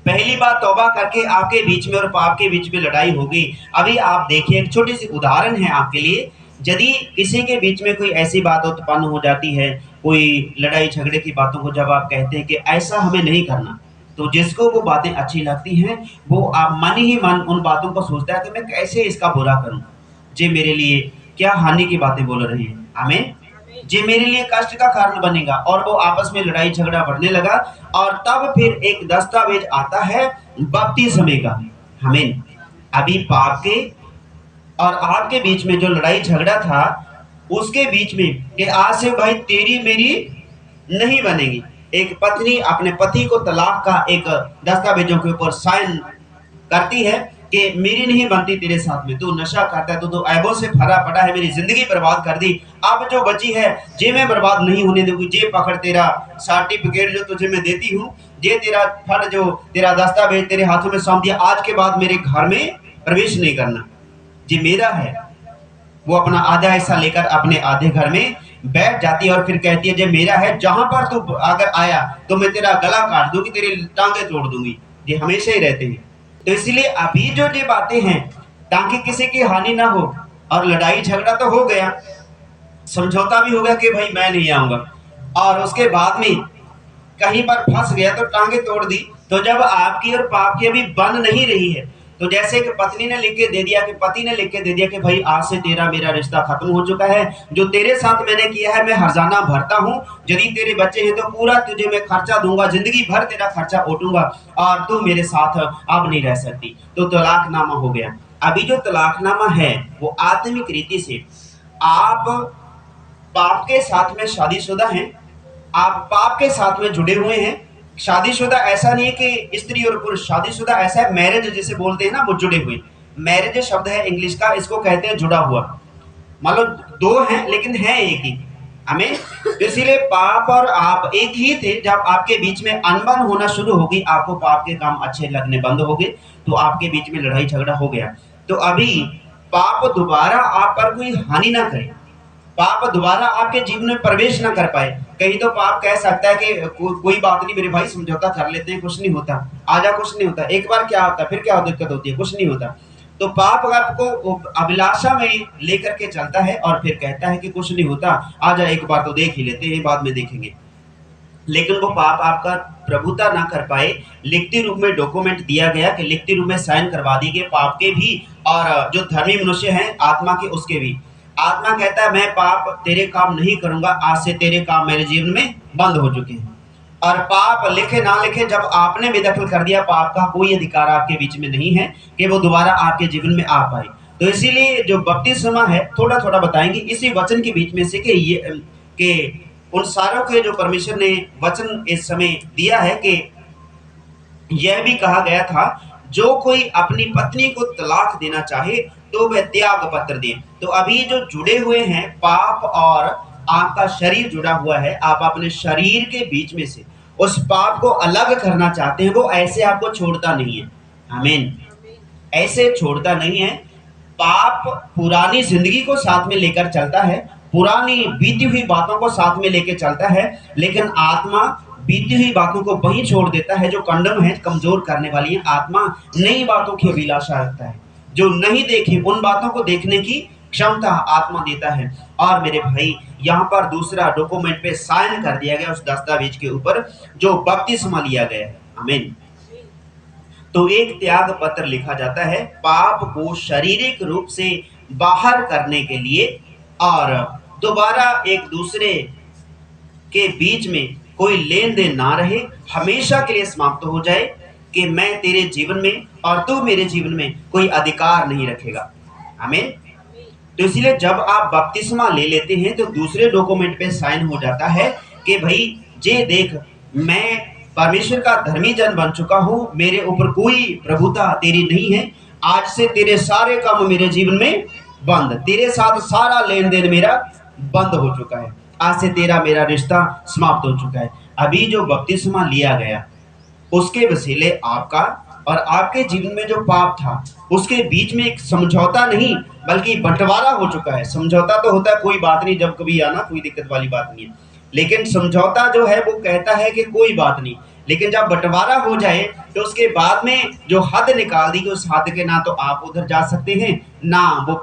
पहली बार तौबा करके आपके बीच में और पाप के बीच में लड़ाई होगी। अभी आप देखिए, एक छोटी सी उदाहरण है आपके लिए। यदि किसी के बीच में कोई ऐसी बात उत्पन्न हो जाती है, कोई लड़ाई झगड़े की बातों को जब आप कहते हैं कि ऐसा हमें नहीं करना, तो जिसको वो बातें अच्छी लगती हैं वो आप मन ही मन उन बातों को सोचता है कि मैं कैसे इसका बुरा करूं, जे मेरे लिए क्या हानि की बातें बोल रही हैं, आमीन, जे मेरे लिए कष्ट का कारण बनेगा। और वो आपस में लड़ाई झगड़ा बढ़ने लगा और तब फिर एक दस्तावेज आता है बपतिस्मे का, आमीन। अभी पाप के और आपके बीच में जो लड़ाई झगड़ा था उसके बीच में कि आज से भाई तेरी मेरी नहीं बनेगी। एक पत्नी अपने पति को तलाक का एक दस्तावेजों के ऊपर साइन करती है कि मेरी नहीं बनती तेरे साथ में, तू नशा करता है, तो ऐबों से भरा पड़ा है, मेरी जिंदगी बर्बाद कर दी, अब जो बची है जे मैं बर्बाद नहीं होने दूंगी, जे पकड़ तेरा सर्टिफिकेट जो तुझे मैं देती हूँ, जे तेरा फट जो तेरा दस्तावेज तेरे हाथों में सौंप दिया, आज के बाद मेरे घर में प्रवेश नहीं करना, जे मेरा है। वो अपना आधा हिस्सा लेकर अपने आधे घर में बैठ जाती है और फिर कहती है जे मेरा है, जहां पर तू अगर आया तो मैं तेरा गला काट दूंगी, तेरी टांगे तोड़ दूंगी। ये हमेशा ही रहते हैं। तो इसलिए अभी जो ये बातें हैं, ताकि किसी की हानि ना हो, और लड़ाई झगड़ा तो हो गया, समझौता भी हो गया कि भाई मैं नहीं आऊंगा, और उसके बाद में कहीं पर फंस गया तो टांगे तोड़ दी। तो जब आपकी और पाप की अभी बन नहीं रही है, तो जैसे कि पत्नी ने लिख के दे दिया कि पति ने लिख के दे दिया कि भाई आज से तेरा मेरा रिश्ता खत्म हो चुका है, जो तेरे साथ मैंने किया है मैं हर्जाना भरता हूँ, यदि तेरे बच्चे हैं तो पूरा तुझे मैं खर्चा दूंगा, जिंदगी भर तेरा खर्चा उठूंगा और तू मेरे साथ अब नहीं रह सकती, तो तलाकनामा हो गया। अभी जो तलाकनामा है वो आत्मिक रीति से आप पाप के साथ में शादीशुदा हैं, आप पाप के साथ में जुड़े हुए हैं। शादीशुदा ऐसा नहीं है कि स्त्री और पुरुष, शादीशुदा ऐसा है मैरिज जिसे बोलते हैं ना, वो जुड़े हुए। मैरिज शब्द है इंग्लिश का, इसको कहते हैं जुड़ा हुआ, मतलब दो हैं लेकिन है एक ही, हमें। तो इसीलिए पाप और आप एक ही थे। जब आपके बीच में अनबन होना शुरू होगी, आपको पाप के काम अच्छे लगने बंद हो गए, तो आपके बीच में लड़ाई झगड़ा हो गया। तो अभी पाप दोबारा आप पर कोई हानि ना करे, पाप दोबारा आपके जीवन में प्रवेश ना कर पाए। कहीं तो पाप कह सकता है कि कोई बात नहीं मेरे भाई, समझौता कर लेते हैं, कुछ नहीं होता, आजा, कुछ नहीं होता, एक बार क्या होता, फिर क्या दिक्कत होती है, कुछ नहीं होता। तो पाप आपको अभिलाषा में लेकर के चलता है और फिर कहता है कि कुछ नहीं होता, आजा एक बार तो देख ही लेते हैं, बाद में देखेंगे। लेकिन वो पाप आपका प्रभुता ना कर पाए। लिखती रूप में डॉक्यूमेंट दिया गया कि लिखती रूप में साइन करवा दी गई, पाप के भी और जो धर्मी मनुष्य हैं आत्मा के उसके भी। आत्मा कहता है मैं पाप तेरे काम नहीं करूंगा, आज से तेरे काम मेरे जीवन में बंद हो चुके हैं। और पाप लिखे ना लिखे, जब आपने बेदखल कर दिया, पाप का कोई अधिकार आपके बीच में नहीं है कि वो दोबारा आपके जीवन में आ पाए। तो इसीलिए जो बपतिस्मा है, थोड़ा थोड़ा बताएंगे इसी वचन के बीच में से कि ये कि उन सारों के जो परमेश्वर ने वचन इस समय दिया है कि यह भी कहा गया था जो कोई अपनी पत्नी को तलाक देना चाहे तो वह त्याग पत्र दे। तो अभी जो जुड़े हुए हैं, पाप और आपका शरीर जुड़ा हुआ है, आप अपने शरीर के बीच में से उस पाप को अलग करना चाहते हैं, वो ऐसे आपको छोड़ता नहीं है, आमीन, ऐसे छोड़ता नहीं है। पाप पुरानी जिंदगी को साथ में लेकर चलता है, पुरानी बीती हुई बातों को साथ में लेकर चलता है, लेकिन आत्मा बीती हुई बातों को वहीं छोड़ देता है जो कंडम है, कमजोर करने वाली है। आत्मा नई बातों की अभिलाषा रखता है, जो नहीं देखी उन बातों को देखने की क्षमता आत्मा देता है। और मेरे भाई, यहाँ पर दूसरा डॉक्यूमेंट पे साइन कर दिया गया उस दस्तावेज के ऊपर जो बपतिस्मा लिया गया है, आमीन। तो एक त्याग पत्र लिखा जाता है पाप को शारीरिक रूप से बाहर करने के लिए, और दोबारा एक दूसरे के बीच में कोई लेन देन ना रहे, हमेशा के लिए समाप्त हो जाए, कि मैं तेरे जीवन में और तू मेरे जीवन में कोई अधिकार नहीं रखेगा, आमीन। तो इसलिए जब आप बपतिस्मा ले लेते हैं तो दूसरे डॉक्यूमेंट पे साइन हो जाता है कि भाई जे देख, मैं परमेश्वर का धर्मी जन बन चुका हूँ, मेरे ऊपर कोई प्रभुता तेरी नहीं है, आज से तेरे सारे काम मेरे जीवन में बंद, तेरे साथ सारा लेन देन मेरा बंद हो चुका है, आज से तेरा मेरा रिश्ता समाप्त हो चुका है। अभी जो बपतिस्मा लिया गया उसके वसीले आपका और आपके जीवन में जो पाप था उसके बीच में एक समझौता नहीं बल्कि बंटवारा हो चुका है। समझौता तो होता है कोई बात नहीं, जब कभी आना कोई दिक्कत वाली बात नहीं है, लेकिन समझौता जो है वो कहता है कि कोई बात नहीं, लेकिन जब बंटवारा हो जाए तो उसके बाद में जो हद निकाल दी कि उस हद के ना तो आप उधर जा सकते हैं ना वो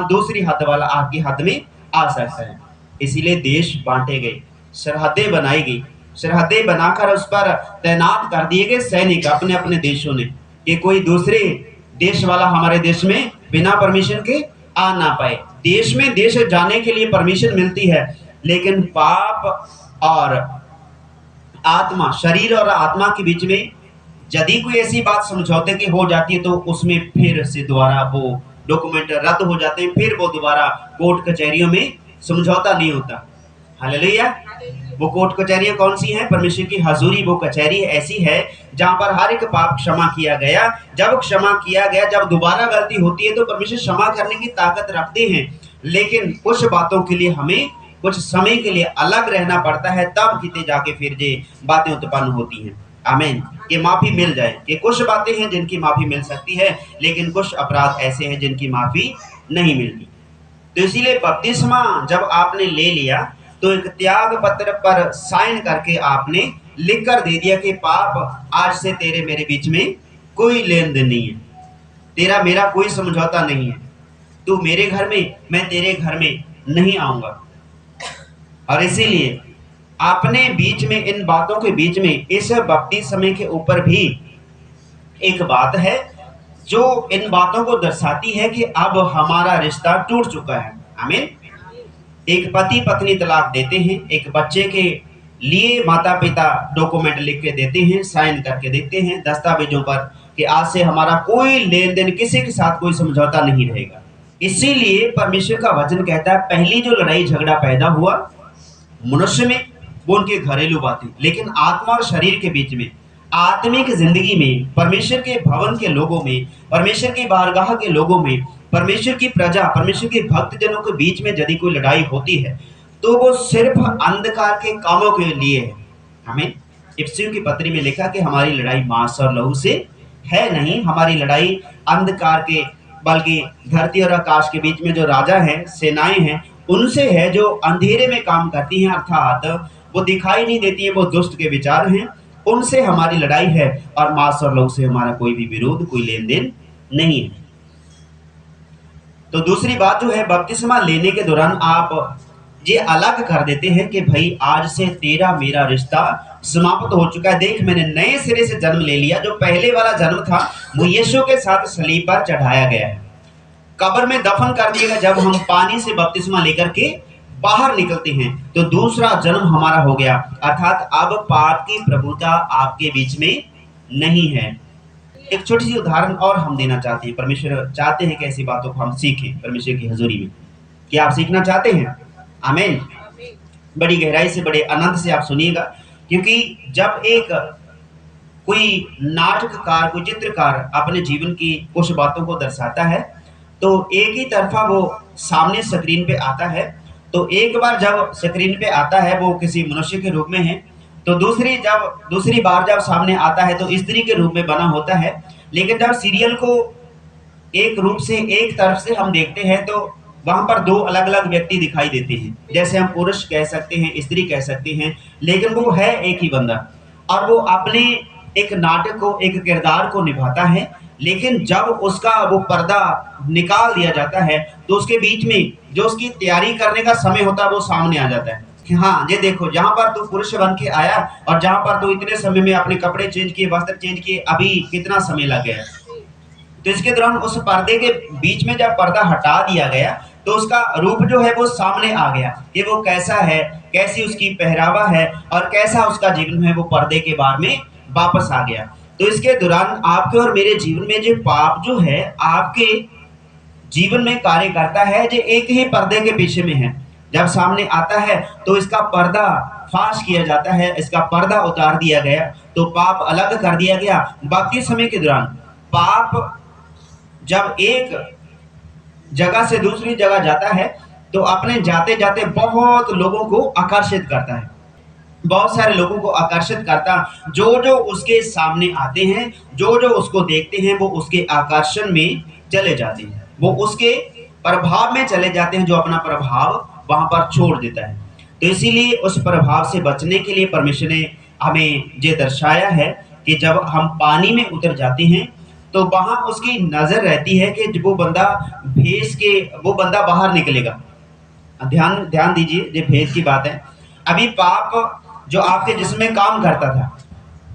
दूसरी हद वाला आपकी हद में आ सकता है। इसीलिए देश बांटे गए, सरहदें बनाई गई, सरहदें बनाकर उस पर तैनात कर दिए गए सैनिक अपने अपने देशों ने, कि कोई दूसरे देश वाला हमारे देश में बिना परमिशन के आ ना पाए। देश में देश जाने के लिए परमिशन मिलती है, लेकिन पाप और आत्मा, शरीर और आत्मा के बीच में यदि कोई ऐसी बात समझौते की हो जाती है तो उसमें फिर से दोबारा वो डॉक्यूमेंट रद्द हो जाते हैं, फिर वो दोबारा कोर्ट कचहरियों में समझौता नहीं होता। हालेलुया। वो कोर्ट कचहरियां कौन सी हैं? परमेश्वर की हजूरी वो कचहरी ऐसी है जहां पर हर एक पाप क्षमा किया गया। जब क्षमा किया गया, जब दोबारा गलती होती है तो परमेश्वर क्षमा करने की ताकत रखते हैं, लेकिन कुछ बातों के लिए हमें कुछ समय के लिए अलग रहना पड़ता है, तब किते जाके फिर ये बातें उत्पन्न होती हैं। आमीन। कि माफी मिल जाए, कि कुछ बातें हैं जिनकी माफी मिल सकती है, लेकिन कुछ अपराध ऐसे हैं जिनकी माफी नहीं मिलती। तो इसीलिए बपतिस्मा जब आपने ले लिया तो एक त्याग पत्र पर साइन करके आपने लिख कर दे दिया कि पाप आज से तेरे मेरे बीच में कोई लेन देन नहीं है, तेरा मेरा कोई समझौता नहीं है, तू मेरे घर में मैं तेरे घर में नहीं आऊंगा। और इसीलिए अपने बीच में, इन बातों के बीच में, इस बपतिस्मे के ऊपर भी एक बात है जो इन बातों को दर्शाती है कि अब हमारा रिश्ता टूट चुका है। आमीन। एक पति पत्नी तलाक देते हैं, एक बच्चे के लिए माता पिता डॉक्यूमेंट लिख के देते हैं, साइन करके देते हैं दस्तावेजों पर कि आज से हमारा कोई लेन देन, किसी के साथ कोई समझौता नहीं रहेगा। इसीलिए परमेश्वर का वचन कहता है पहली जो लड़ाई झगड़ा पैदा हुआ मनुष्य में वो उनके घरेलू बातें, लेकिन आत्मा और शरीर के बीच में, आत्मिक जिंदगी में, परमेश्वर के भवन के लोगों में, परमेश्वर की बारगाह के लोगों में, परमेश्वर की प्रजा, परमेश्वर के भक्तजनों के बीच में यदि कोई लड़ाई होती है तो वो सिर्फ अंधकार के कामों के लिए है। हमें इफिसियों की पत्री में लिखा कि हमारी लड़ाई मांस और लहू से है नहीं, हमारी लड़ाई अंधकार के, बल्कि धरती और आकाश के बीच में जो राजा हैं, सेनाएं हैं, उनसे है जो अंधेरे में काम करती हैं, अर्थात वो दिखाई नहीं देती है, वो दुष्ट के विचार हैं, उनसे हमारी लड़ाई है। और मांस और लहू से हमारा कोई भी विरोध, कोई लेन देन नहीं है। तो दूसरी बात जो है, बपतिस्मा लेने के दौरान आप ये अलग कर देते हैं कि भाई आज से तेरा मेरा रिश्ता समाप्त हो चुका है। देख, मैंने नए सिरे से जन्म ले लिया, जो पहले वाला जन्म था वो यीशु के साथ सलीब पर चढ़ाया गया है, कब्र में दफन कर दिया गया। जब हम पानी से बपतिस्मा लेकर के बाहर निकलते हैं तो दूसरा जन्म हमारा हो गया, अर्थात अब पाप की प्रभुता आपके बीच में नहीं है। एक छोटी सी उदाहरण और हम देना चाहते हैं। परमेश्वर चाहते हैं कि ऐसी बातों को हम सीखें परमेश्वर की हजूरी में। क्या आप सीखना चाहते हैं? आमीन। बड़ी गहराई से, बड़े आनंद से आप सुनिएगा, क्योंकि जब एक कोई नाटककार, कोई चित्रकार अपने जीवन की कुछ बातों को दर्शाता है तो एक ही तरफा वो सामने स्क्रीन पे आता है। तो एक बार जब स्क्रीन पे आता है वो किसी मनुष्य के रूप में है, तो दूसरी बार जब सामने आता है तो स्त्री के रूप में बना होता है। लेकिन जब सीरियल को एक रूप से, एक तरफ से हम देखते हैं तो वहां पर दो अलग अलग व्यक्ति दिखाई देते हैं। जैसे हम पुरुष कह सकते हैं, स्त्री कह सकते हैं, लेकिन वो है एक ही बंदा और वो अपने एक नाटक को, एक किरदार को निभाता है। लेकिन जब उसका वो पर्दा निकाल दिया जाता है तो उसके बीच में जो उसकी तैयारी करने का समय होता है वो सामने आ जाता है कि हाँ, ये देखो, जहां पर तू पुरुष बन के आया और जहां पर तू इतने समय में अपने कपड़े चेंज किए, वस्त्र चेंज किए, अभी कितना समय लग गया। तो इसके दौरान उस पर्दे के बीच में जब पर्दा हटा दिया गया तो उसका रूप जो है वो सामने आ गया कि वो कैसा है, कैसी उसकी पहरावा है और कैसा उसका जीवन है, वो पर्दे के बारे में वापस आ गया। तो इसके दौरान आपके और मेरे जीवन में जो पाप जो है आपके जीवन में कार्य करता है, जो एक ही पर्दे के पीछे में है। जब सामने आता है तो इसका पर्दा फाश किया जाता है, इसका पर्दा उतार दिया गया, तो पाप अलग कर दिया गया। बाकी समय के दौरान पाप जब एक जगह से दूसरी जगह जाता है तो अपने जाते जाते बहुत लोगों को आकर्षित करता है, बहुत सारे लोगों को आकर्षित करता। जो जो उसके सामने आते हैं, जो जो उसको देखते हैं, वो उसके आकर्षण में चले जाते हैं, वो उसके प्रभाव में चले जाते हैं, जो अपना प्रभाव वहां पर छोड़ देता है। तो इसीलिए उस प्रभाव से बचने के लिए परमेश्वर ने हमें ये दर्शाया है कि जब हम पानी में उतर जाते हैं तो वहां उसकी नजर रहती है कि वो बंदा भेस के वो बंदा बाहर निकलेगा। ध्यान ध्यान दीजिए, ये भेद की बात है। अभी पाप जो आपके जिस्म में काम करता था,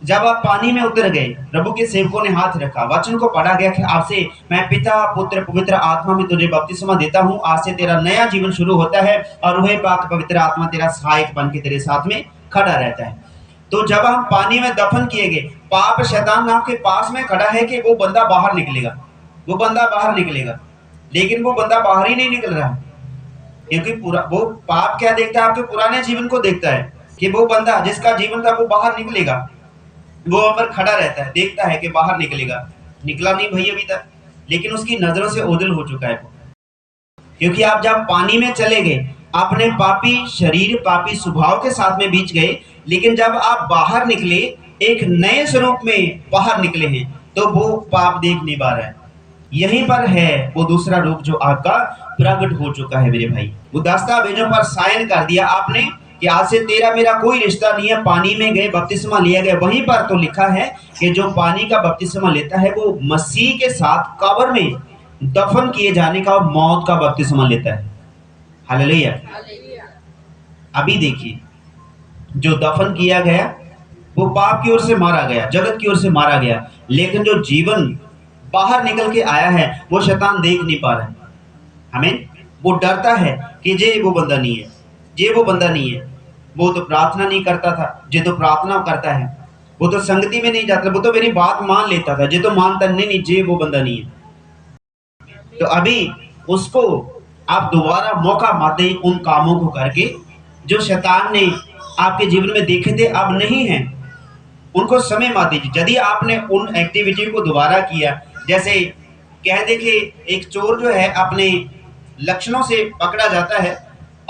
जब आप पानी में उतर गए, प्रभु के सेवकों ने हाथ रखा, वचन को पढ़ा गया कि आपसे मैं पिता पुत्र पवित्र आत्मा में तुझे बपतिस्मा देता हूँ, आज से तेरा नया जीवन शुरू होता है और वह पाक पवित्र आत्मा तेरा सहायक बन के तेरे साथ में खड़ा रहता है। तो जब हम पानी में दफन किए गए, पाप शैतान आपके पास में खड़ा है कि वो बंदा बाहर निकलेगा, वो बंदा बाहर निकलेगा, लेकिन वो बंदा बाहर ही नहीं निकल रहा है। क्योंकि पूरा वो पाप क्या देखता है, आपके पुराने जीवन को देखता है कि वो बंदा जिसका जीवन था वो बाहर निकलेगा, वो वहां पर खड़ा रहता है, देखता है कि बाहर निकलेगा, निकला नहीं भाई अभी तक, लेकिन उसकी नजरों से ओझल हो चुका है वो। क्योंकि आप जब पानी में चले गए, अपने पापी शरीर पापी स्वभाव के साथ में बीच गए, लेकिन जब आप बाहर निकले, एक नए स्वरूप में बाहर निकले हैं, तो वो पाप देख नहीं पा रहा है। यहीं पर है वो दूसरा रूप जो आपका प्रकट हो चुका है मेरे भाई। वो दस्तावेजों पर साइन कर दिया आपने कि आज से तेरा मेरा कोई रिश्ता नहीं है। पानी में गए, बपतिस्मा लिया गया, वहीं पर तो लिखा है कि जो पानी का बपतिस्मा लेता है वो मसीह के साथ कब्र में दफन किए जाने का और मौत का बपतिस्मा लेता है। हालेलुया। हालेलुया। अभी देखिए, जो दफन किया गया वो पाप की ओर से मारा गया, जगत की ओर से मारा गया, लेकिन जो जीवन बाहर निकल के आया है वो शैतान देख नहीं पा रहा है। हमें वो डरता है कि ये वो बंदा नहीं है, ये वो बंदा नहीं है, वो तो प्रार्थना नहीं करता था, ये तो प्रार्थना करता है, वो तो संगति में नहीं जाता, वो तो मेरी बात मान लेता था, ये तो मानता नहीं, नहीं ये वो बंदा नहीं है। तो अभी उसको आप दोबारा मौका मत दें उन कामों को करके जो शैतान ने आपके जीवन में देखे थे, अब नहीं है, उनको समय मत दीजिए। यदि आपने उन एक्टिविटी को दोबारा किया, जैसे कह दे कि एक चोर जो है अपने लक्षणों से पकड़ा जाता है,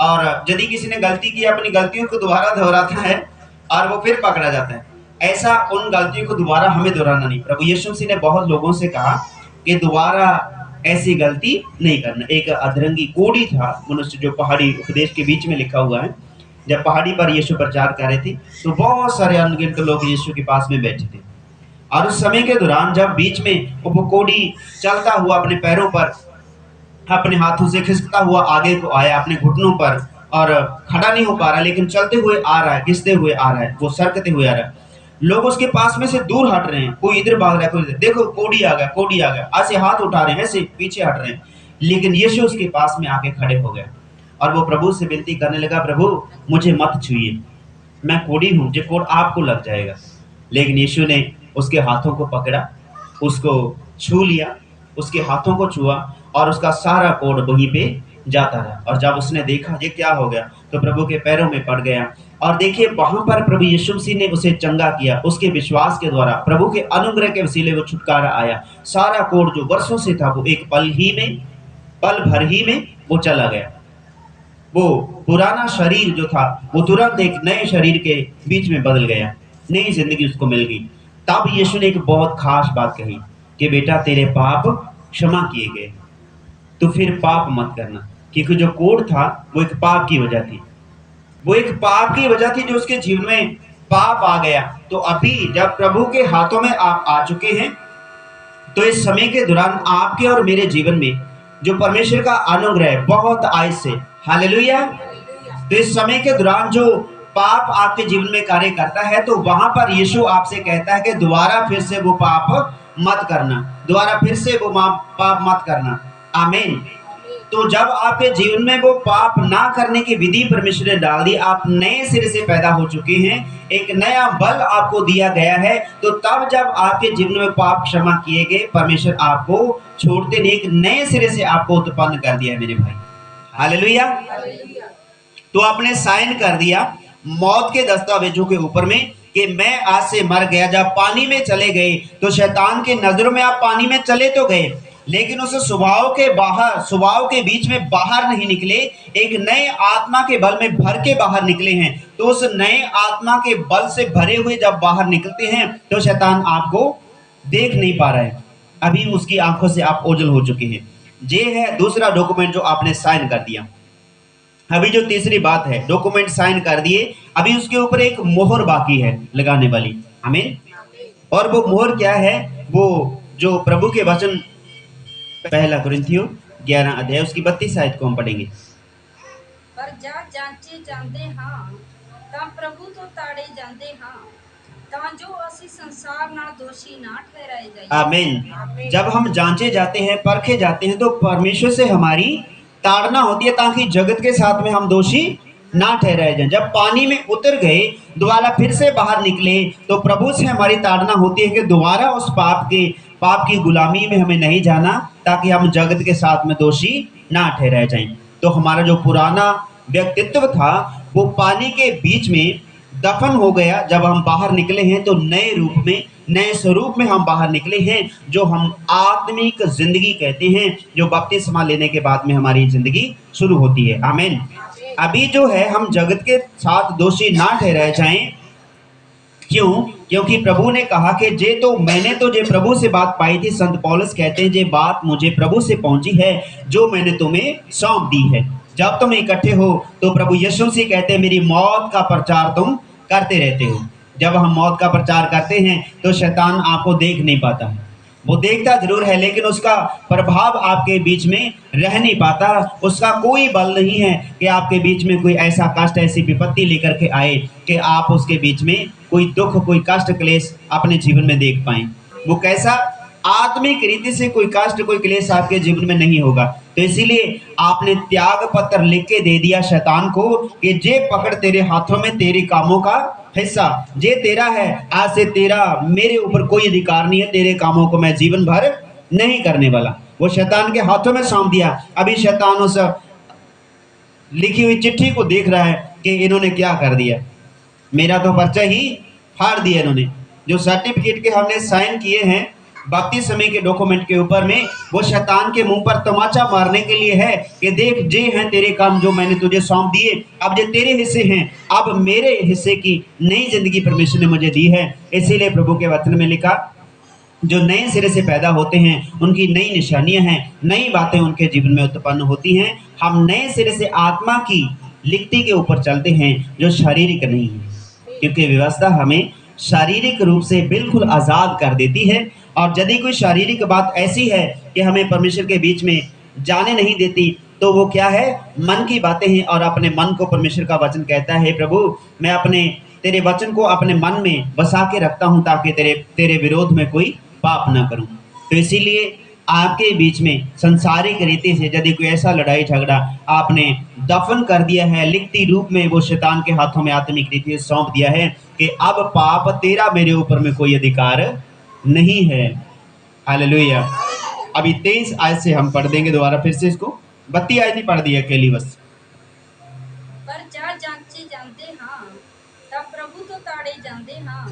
और यदि किसी ने गलती की अपनी गलतियों को दोबारा दोहराता है और वो फिर पकड़ा जाता है, ऐसा उन गलतियों को दोबारा हमें दोहराना नहीं। प्रभु यीशु मसीह ने बहुत लोगों से कहा कि दोबारा ऐसी गलती नहीं करना। एक अधरंगी कोढ़ी था मनुष्य, जो पहाड़ी उपदेश के बीच में लिखा हुआ है, जब पहाड़ी पर यीशु प्रचार कर रहे थे तो बहुत सारे अनगिनत लोग यीशु के पास में बैठे थे, और उस समय के दौरान जब बीच में वो कोढ़ी चलता हुआ अपने पैरों पर अपने हाथों से खिसकता हुआ आगे को आया अपने घुटनों पर, और खड़ा नहीं हो पा रहा, लेकिन चलते हुए आ रहा है, घिसते हुए आ रहा है, वो सरकते हुए आ रहा है। लोग उसके पास में से दूर हट रहे हैं, कोई इधर भाग रहा है, कोई इधर, देखो कोढ़ी आ गया, कोढ़ी आ गया, ऐसे हाथ उठा रहे हैं, ऐसे पीछे हट रहे हैं। लेकिन यीशु उसके पास में आके खड़े हो गए और वो प्रभु से विनती करने लगा, प्रभु मुझे मत छुइए, मैं कोढ़ी हूँ, जो कोढ़ आपको लग जाएगा। लेकिन यीशु ने उसके हाथों को पकड़ा, उसको छू लिया, उसके हाथों को छुआ, और उसका सारा कोढ़ वहीं पे जाता रहा। और जब उसने देखा ये क्या हो गया, तो प्रभु के पैरों में पड़ गया। और देखिए वहां पर प्रभु यीशु मसीह ने उसे चंगा किया, उसके विश्वास के द्वारा, प्रभु के अनुग्रह के वसीले वो छुटकारा आया। सारा कोढ़ जो वर्षों से था वो एक पल ही में, पल भर ही में वो चला गया। वो पुराना शरीर जो था वो तुरंत एक नए शरीर के बीच में बदल गया, नई जिंदगी उसको मिल गई। तब यीशु ने एक बहुत खास बात कही कि बेटा तेरे पाप क्षमा किए गए, तो फिर पाप मत करना। क्योंकि जो कोढ़ था वो एक पाप की वजह थी, वो एक पाप की वजह थी जो उसके जीवन में पाप आ गया। तो अभी जब प्रभु के हाथों में आप आ चुके हैं, तो इस समय के दौरान आपके और मेरे जीवन में जो परमेश्वर का अनुग्रह बहुत आय से, हालेलुया, तो इस समय के दौरान जो पाप आपके जीवन में कार्य करता है, तो वहां पर यीशु आपसे कहता है कि दोबारा फिर से वो पाप मत करना, दोबारा फिर से वो पाप मत करना। आमीन। तो जब आपके जीवन में वो पाप ना करने की विधि परमेश्वर ने डाल दी, आप नए सिरे से पैदा हो चुके हैं, एक नया बल आपको दिया गया है, तो तब जब आपके जीवन में पाप क्षमा किए गए, परमेश्वर आपको छोड़ते नहीं, एक नए सिरे से आपको उत्पन्न कर दिया है मेरे भाई। हालेलुया। तो आपने साइन कर दिया मौत के दस्तावेजों के ऊपर में कि मैं आज से मर गया। जब पानी में चले गए तो शैतान के नजरों में आप पानी में चले तो गए, लेकिन उस स्वभाव के बीच में बाहर नहीं निकले, एक नए आत्मा के बल में भर के बाहर निकले हैं। तो उस नए आत्मा के बल से भरे हुए जब बाहर निकलते हैं तो शैतान आपको देख नहीं पा रहा है, अभी उसकी आंखों से आप ओझल हो चुके हैं। ये है दूसरा डॉक्यूमेंट जो आपने साइन कर दिया। अभी जो तीसरी बात है, डॉक्यूमेंट साइन कर दिए, अभी उसके ऊपर एक मोहर बाकी है लगाने वाली। आमीन। और वो मोहर क्या है? वो जो प्रभु के वचन, पहला कुरिन्थियों 11 अध्याय उसकी 32 आयत को हम पढ़ेंगे। पर जा जांचे जांदे हां तां प्रभु तो ताड़े जांदे हां तां जो असी संसार नाल दोषी ना ठहराए जाइए। आमीन। जब हम जांचे जाते हैं, परखे जाते हैं, तो परमेश्वर से हमारी ताड़ना होती है ताकि जगत के साथ में हम दोषी ना ठहराए जाएं। जब पानी में उतर गए, दोबारा फिर से बाहर निकले, तो प्रभु से हमारी ताड़ना होती है कि दोबारा उस पाप की गुलामी में हमें नहीं जाना, ताकि हम जगत के साथ में दोषी ना ठहराए जाएं। तो हमारा जो पुराना व्यक्तित्व था वो पानी के बीच में दफन हो गया। जब हम बाहर निकले हैं तो नए रूप में, नए स्वरूप में हम बाहर निकले हैं, जो हम आत्मिक जिंदगी कहते हैं, जो बपतिस्मा लेने के बाद में हमारी जिंदगी शुरू होती है। आमीन। अभी जो है हम जगत के साथ दोषी ना ठहराए जाएं। क्यों? क्योंकि प्रभु ने कहा कि मैंने तो जे प्रभु से बात पाई थी। संत पौलुस कहते हैं, जे बात मुझे प्रभु से पहुंची है, जो मैंने तुम्हें सौंप दी है। जब तुम इकट्ठे हो तो प्रभु यीशु से कहते हैं, मेरी मौत का प्रचार तुम करते रहते हो। जब हम मौत का प्रचार करते हैं तो शैतान आपको देख नहीं पाता है, वो देखता जरूर है, लेकिन उसका प्रभाव आपके बीच में रह नहीं पाता। उसका कोई बल नहीं है कि आपके बीच में कोई ऐसा कष्ट, ऐसी विपत्ति लेकर के आए कि आप उसके बीच में कोई दुख, कोई कष्ट, क्लेश अपने जीवन में देख पाए। वो कैसा? आत्मिक रीति से कोई कष्ट, कोई क्लेश आपके जीवन में नहीं होगा। तो इसीलिए आपने त्याग पत्र लिख के दे दिया शैतान को कि जे पकड़ तेरे हाथों में तेरे कामों का हिस्सा, जे तेरा है, आज से तेरा मेरे ऊपर कोई अधिकार नहीं है, तेरे कामों को मैं जीवन भर नहीं करने वाला। वो शैतान के हाथों में सौंप दिया। अभी शैतान उस लिखी हुई चिट्ठी को देख रहा है कि इन्होंने क्या कर दिया, मेरा तो पर्चा ही फाड़ दिया इन्होंने। जो सर्टिफिकेट के हमने साइन किए हैं बपतिस्मे के डॉक्यूमेंट के ऊपर में, वो शैतान के मुंह पर तमाचा मारने के लिए है कि देख, जे हैं तेरे काम जो मैंने तुझे सौंप दिए, अब जे तेरे हिस्से हैं, अब मेरे हिस्से की नई जिंदगी परमेश्वर ने मुझे दी है। इसीलिए प्रभु के वचन में लिखा, जो नए सिरे से पैदा होते हैं उनकी नई निशानियां हैं, नई बातें उनके जीवन में उत्पन्न होती हैं। हम नए सिरे से आत्मा की लिखती के ऊपर चलते हैं, जो शारीरिक नहीं है, क्योंकि व्यवस्था हमें शारीरिक रूप से बिल्कुल आज़ाद कर देती है। और यदि कोई शारीरिक बात ऐसी है कि हमें परमेश्वर के बीच में जाने नहीं देती, तो वो क्या है? मन की बातें हैं। और अपने मन को परमेश्वर का वचन कहता है, प्रभु मैं तेरे वचन को अपने मन में बसा के रखता हूँ, ताकि तेरे विरोध में कोई पाप ना करूँ। तो इसीलिए आपके बीच में संसारिक रीति से यदि कोई ऐसा लड़ाई झगड़ा आपने दफन कर दिया है, लिखती रूप में वो शैतान के हाथों में आत्मिक रीति से सौंप दिया है कि अब पाप तेरा मेरे ऊपर में कोई अधिकार नहीं है। हालेलुया। अभी 23 आयत से हम पढ़ देंगे दोबारा फिर से इसको। 32 आयत ही पढ़ दी अकेली बस। पर जा जांचे जांदे हां तां प्रभु तो ताड़े जांदे हां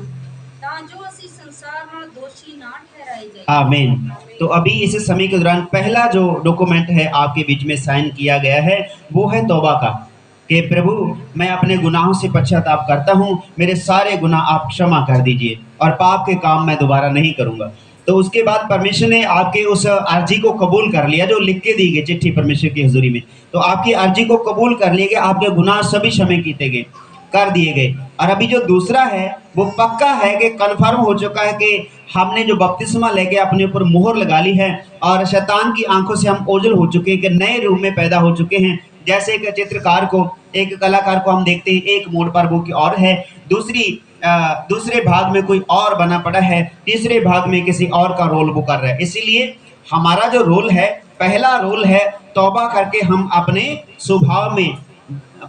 तां जो असी संसार नाल दोषी ना ठहराए जाइए। आमीन। तो अभी इस समय के दौरान पहला जो डॉक्यूमेंट है आपके बीच में साइन किया गया है, वो है तौबा का, कि प्रभु मैं अपने गुनाहों से पश्चाताप करता हूँ, मेरे सारे गुनाह आप क्षमा कर दीजिए और पाप के काम मैं दोबारा नहीं करूँगा। तो उसके बाद परमेश्वर ने आपके उस अर्जी को कबूल कर लिया, जो लिख के दी गई चिट्ठी परमेश्वर की हजूरी में। तो आपकी अर्जी को कबूल कर लिए गए, आपके गुनाह सभी क्षमा किए गए, कर दिए गए। और अभी जो दूसरा है वो पक्का है कि कन्फर्म हो चुका है कि हमने जो बपतिस्मा लेके अपने ऊपर मोहर लगा ली है और शैतान की आंखों से हम ओझल हो चुके हैं, कि नए रूप में पैदा हो चुके हैं। जैसे एक चित्रकार को, एक कलाकार को हम देखते हैं, एक मोड़ पर वो की और है, दूसरे भाग में कोई और बना पड़ा है, तीसरे भाग में किसी और का रोल वो कर रहा है। इसीलिए हमारा जो रोल है, पहला रोल है तौबा करके हम अपने स्वभाव में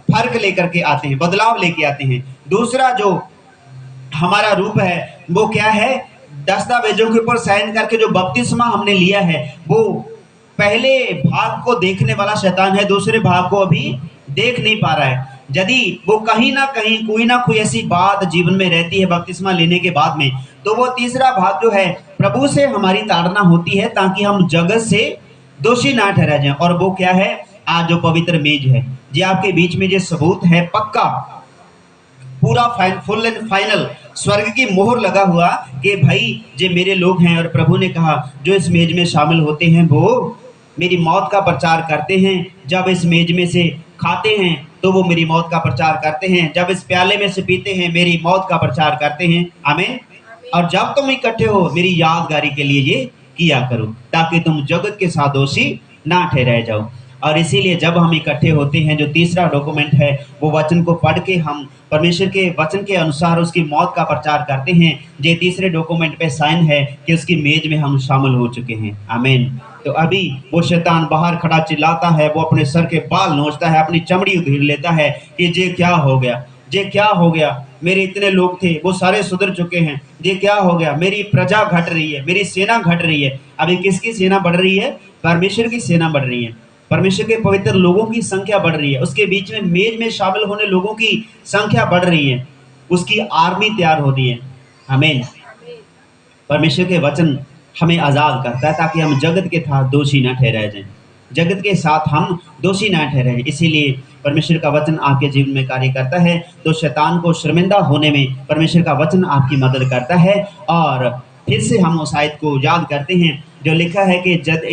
फर्क लेकर के आते हैं, बदलाव लेके आते हैं। दूसरा जो हमारा रूप है वो क्या है? दस्तावेजों के ऊपर साइन करके जो बपतिस्मा हमने लिया है, वो पहले भाग को देखने वाला शैतान है, दूसरे भाग को अभी देख नहीं पा रहा है। यदि वो कहीं ना कहीं कोई ना कोई ऐसी बात जीवन में रहती है बपतिस्मा लेने के बाद में, तो वो तीसरा भाग जो है प्रभु से हमारी ताड़ना होती है ताकि हम जगत से दोषी ना ठहरा जाएं। और वो क्या है? आज जो पवित्र मेज है, ये आपके बीच में जो सबूत है, पक्का पूरा फुल एंड फाइनल स्वर्ग की मोहर लगा हुआ कि भाई ये मेरे लोग हैं। और प्रभु ने कहा जो इस मेज में शामिल होते हैं वो मेरी मौत का प्रचार करते हैं। जब इस मेज में से खाते हैं तो वो मेरी मौत का प्रचार करते हैं, जब इस प्याले में से पीते हैं मेरी मौत का प्रचार करते हैं। आमीन। और जब तुम इकट्ठे हो मेरी यादगारी के लिए ये किया करो, ताकि तुम जगत के साथ दोषी ना ठहराए जाओ। और इसीलिए जब हम इकट्ठे होते हैं, जो तीसरा डॉक्यूमेंट है वो वचन को पढ़ के हम परमेश्वर के वचन के अनुसार उसकी मौत का प्रचार करते हैं। ये तीसरे डॉक्यूमेंट पे साइन है कि उसकी मेज में हम शामिल हो चुके हैं। आमीन। तो अभी वो शैतान बाहर खड़ा चिल्लाता है, वो अपने सर के बाल नोचता है, अपनी चमड़ी उधेड़ लेता है कि ये क्या हो गया, ये क्या हो गया, मेरे इतने लोग थे वो सारे सुधर चुके हैं, ये क्या हो गया, मेरी प्रजा घट रही है, मेरी सेना घट रही है। अभी किसकी सेना बढ़ रही है? परमेश्वर की सेना बढ़ रही है, परमेश्वर के पवित्र लोगों की संख्या बढ़ रही है, उसके बीच में मेज में शामिल होने लोगों की संख्या बढ़ रही है, उसकी आर्मी तैयार हो रही है। आमीन। परमेश्वर के वचन हमें आज़ाद करता है ताकि हम जगत के साथ दोषी ना ठहराए जाएं, जगत के साथ हम दोषी ना ठहराए। इसीलिए परमेश्वर का वचन आपके जीवन में कार्य करता है, तो शैतान को शर्मिंदा होने में परमेश्वर का वचन आपकी मदद करता है। और फिर से हम उस आयत को याद करते हैं जो लिखा है कि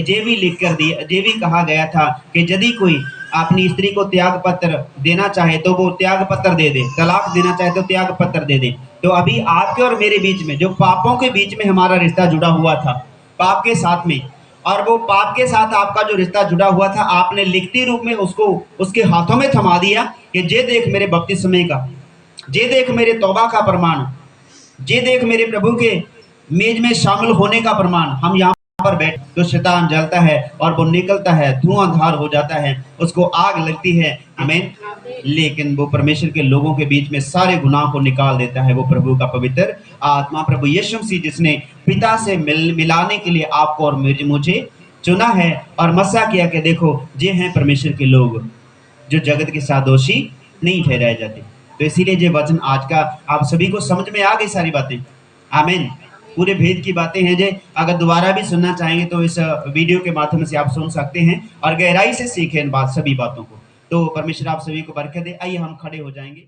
ये भी लिख कर दिया, ये भी कहा गया था कि यदि कोई अपनी स्त्री को त्याग पत्र देना चाहे तो वो त्याग पत्र दे दे, तलाक देना चाहे तो त्याग पत्र दे दे। तो अभी आपके और मेरे बीच में जो पापों के बीच में हमारा रिश्ता जुड़ा हुआ था, पाप के साथ में, और वो पाप के साथ आपका जो रिश्ता जुड़ा हुआ था, आपने लिखती रूप में उसको उसके हाथों में थमा दिया कि ये देख मेरे बपतिस्मे का, ये देख मेरे तौबा का प्रमाण, ये देख मेरे प्रभु के मेज में शामिल होने का प्रमाण। हम यहाँ पर बैठ तो शैतान जलता है और वो निकलता है, धुआंधार हो जाता है, उसको आग लगती है। आमीन। लेकिन वो परमेश्वर के लोगों के बीच में सारे गुनाह को निकाल देता है वो प्रभु का पवित्र आत्मा, प्रभु यीशु मसीह, जिसने पिता से मिलाने के लिए आपको और मुझे चुना है और मसा किया कि देखो ये हैं परमेश्वर के लोग जो जगत के साथ दोषी नहीं ठहराए जाते। तो इसीलिए ये वचन आज का आप सभी को समझ में आ गई सारी बातें। आमीन। पूरे भेद की बातें हैं। जे अगर दोबारा भी सुनना चाहेंगे तो इस वीडियो के माध्यम से आप सुन सकते हैं और गहराई से सीखें इन सभी बातों को। तो परमेश्वर आप सभी को बरकत दे। आइए हम खड़े हो जाएंगे।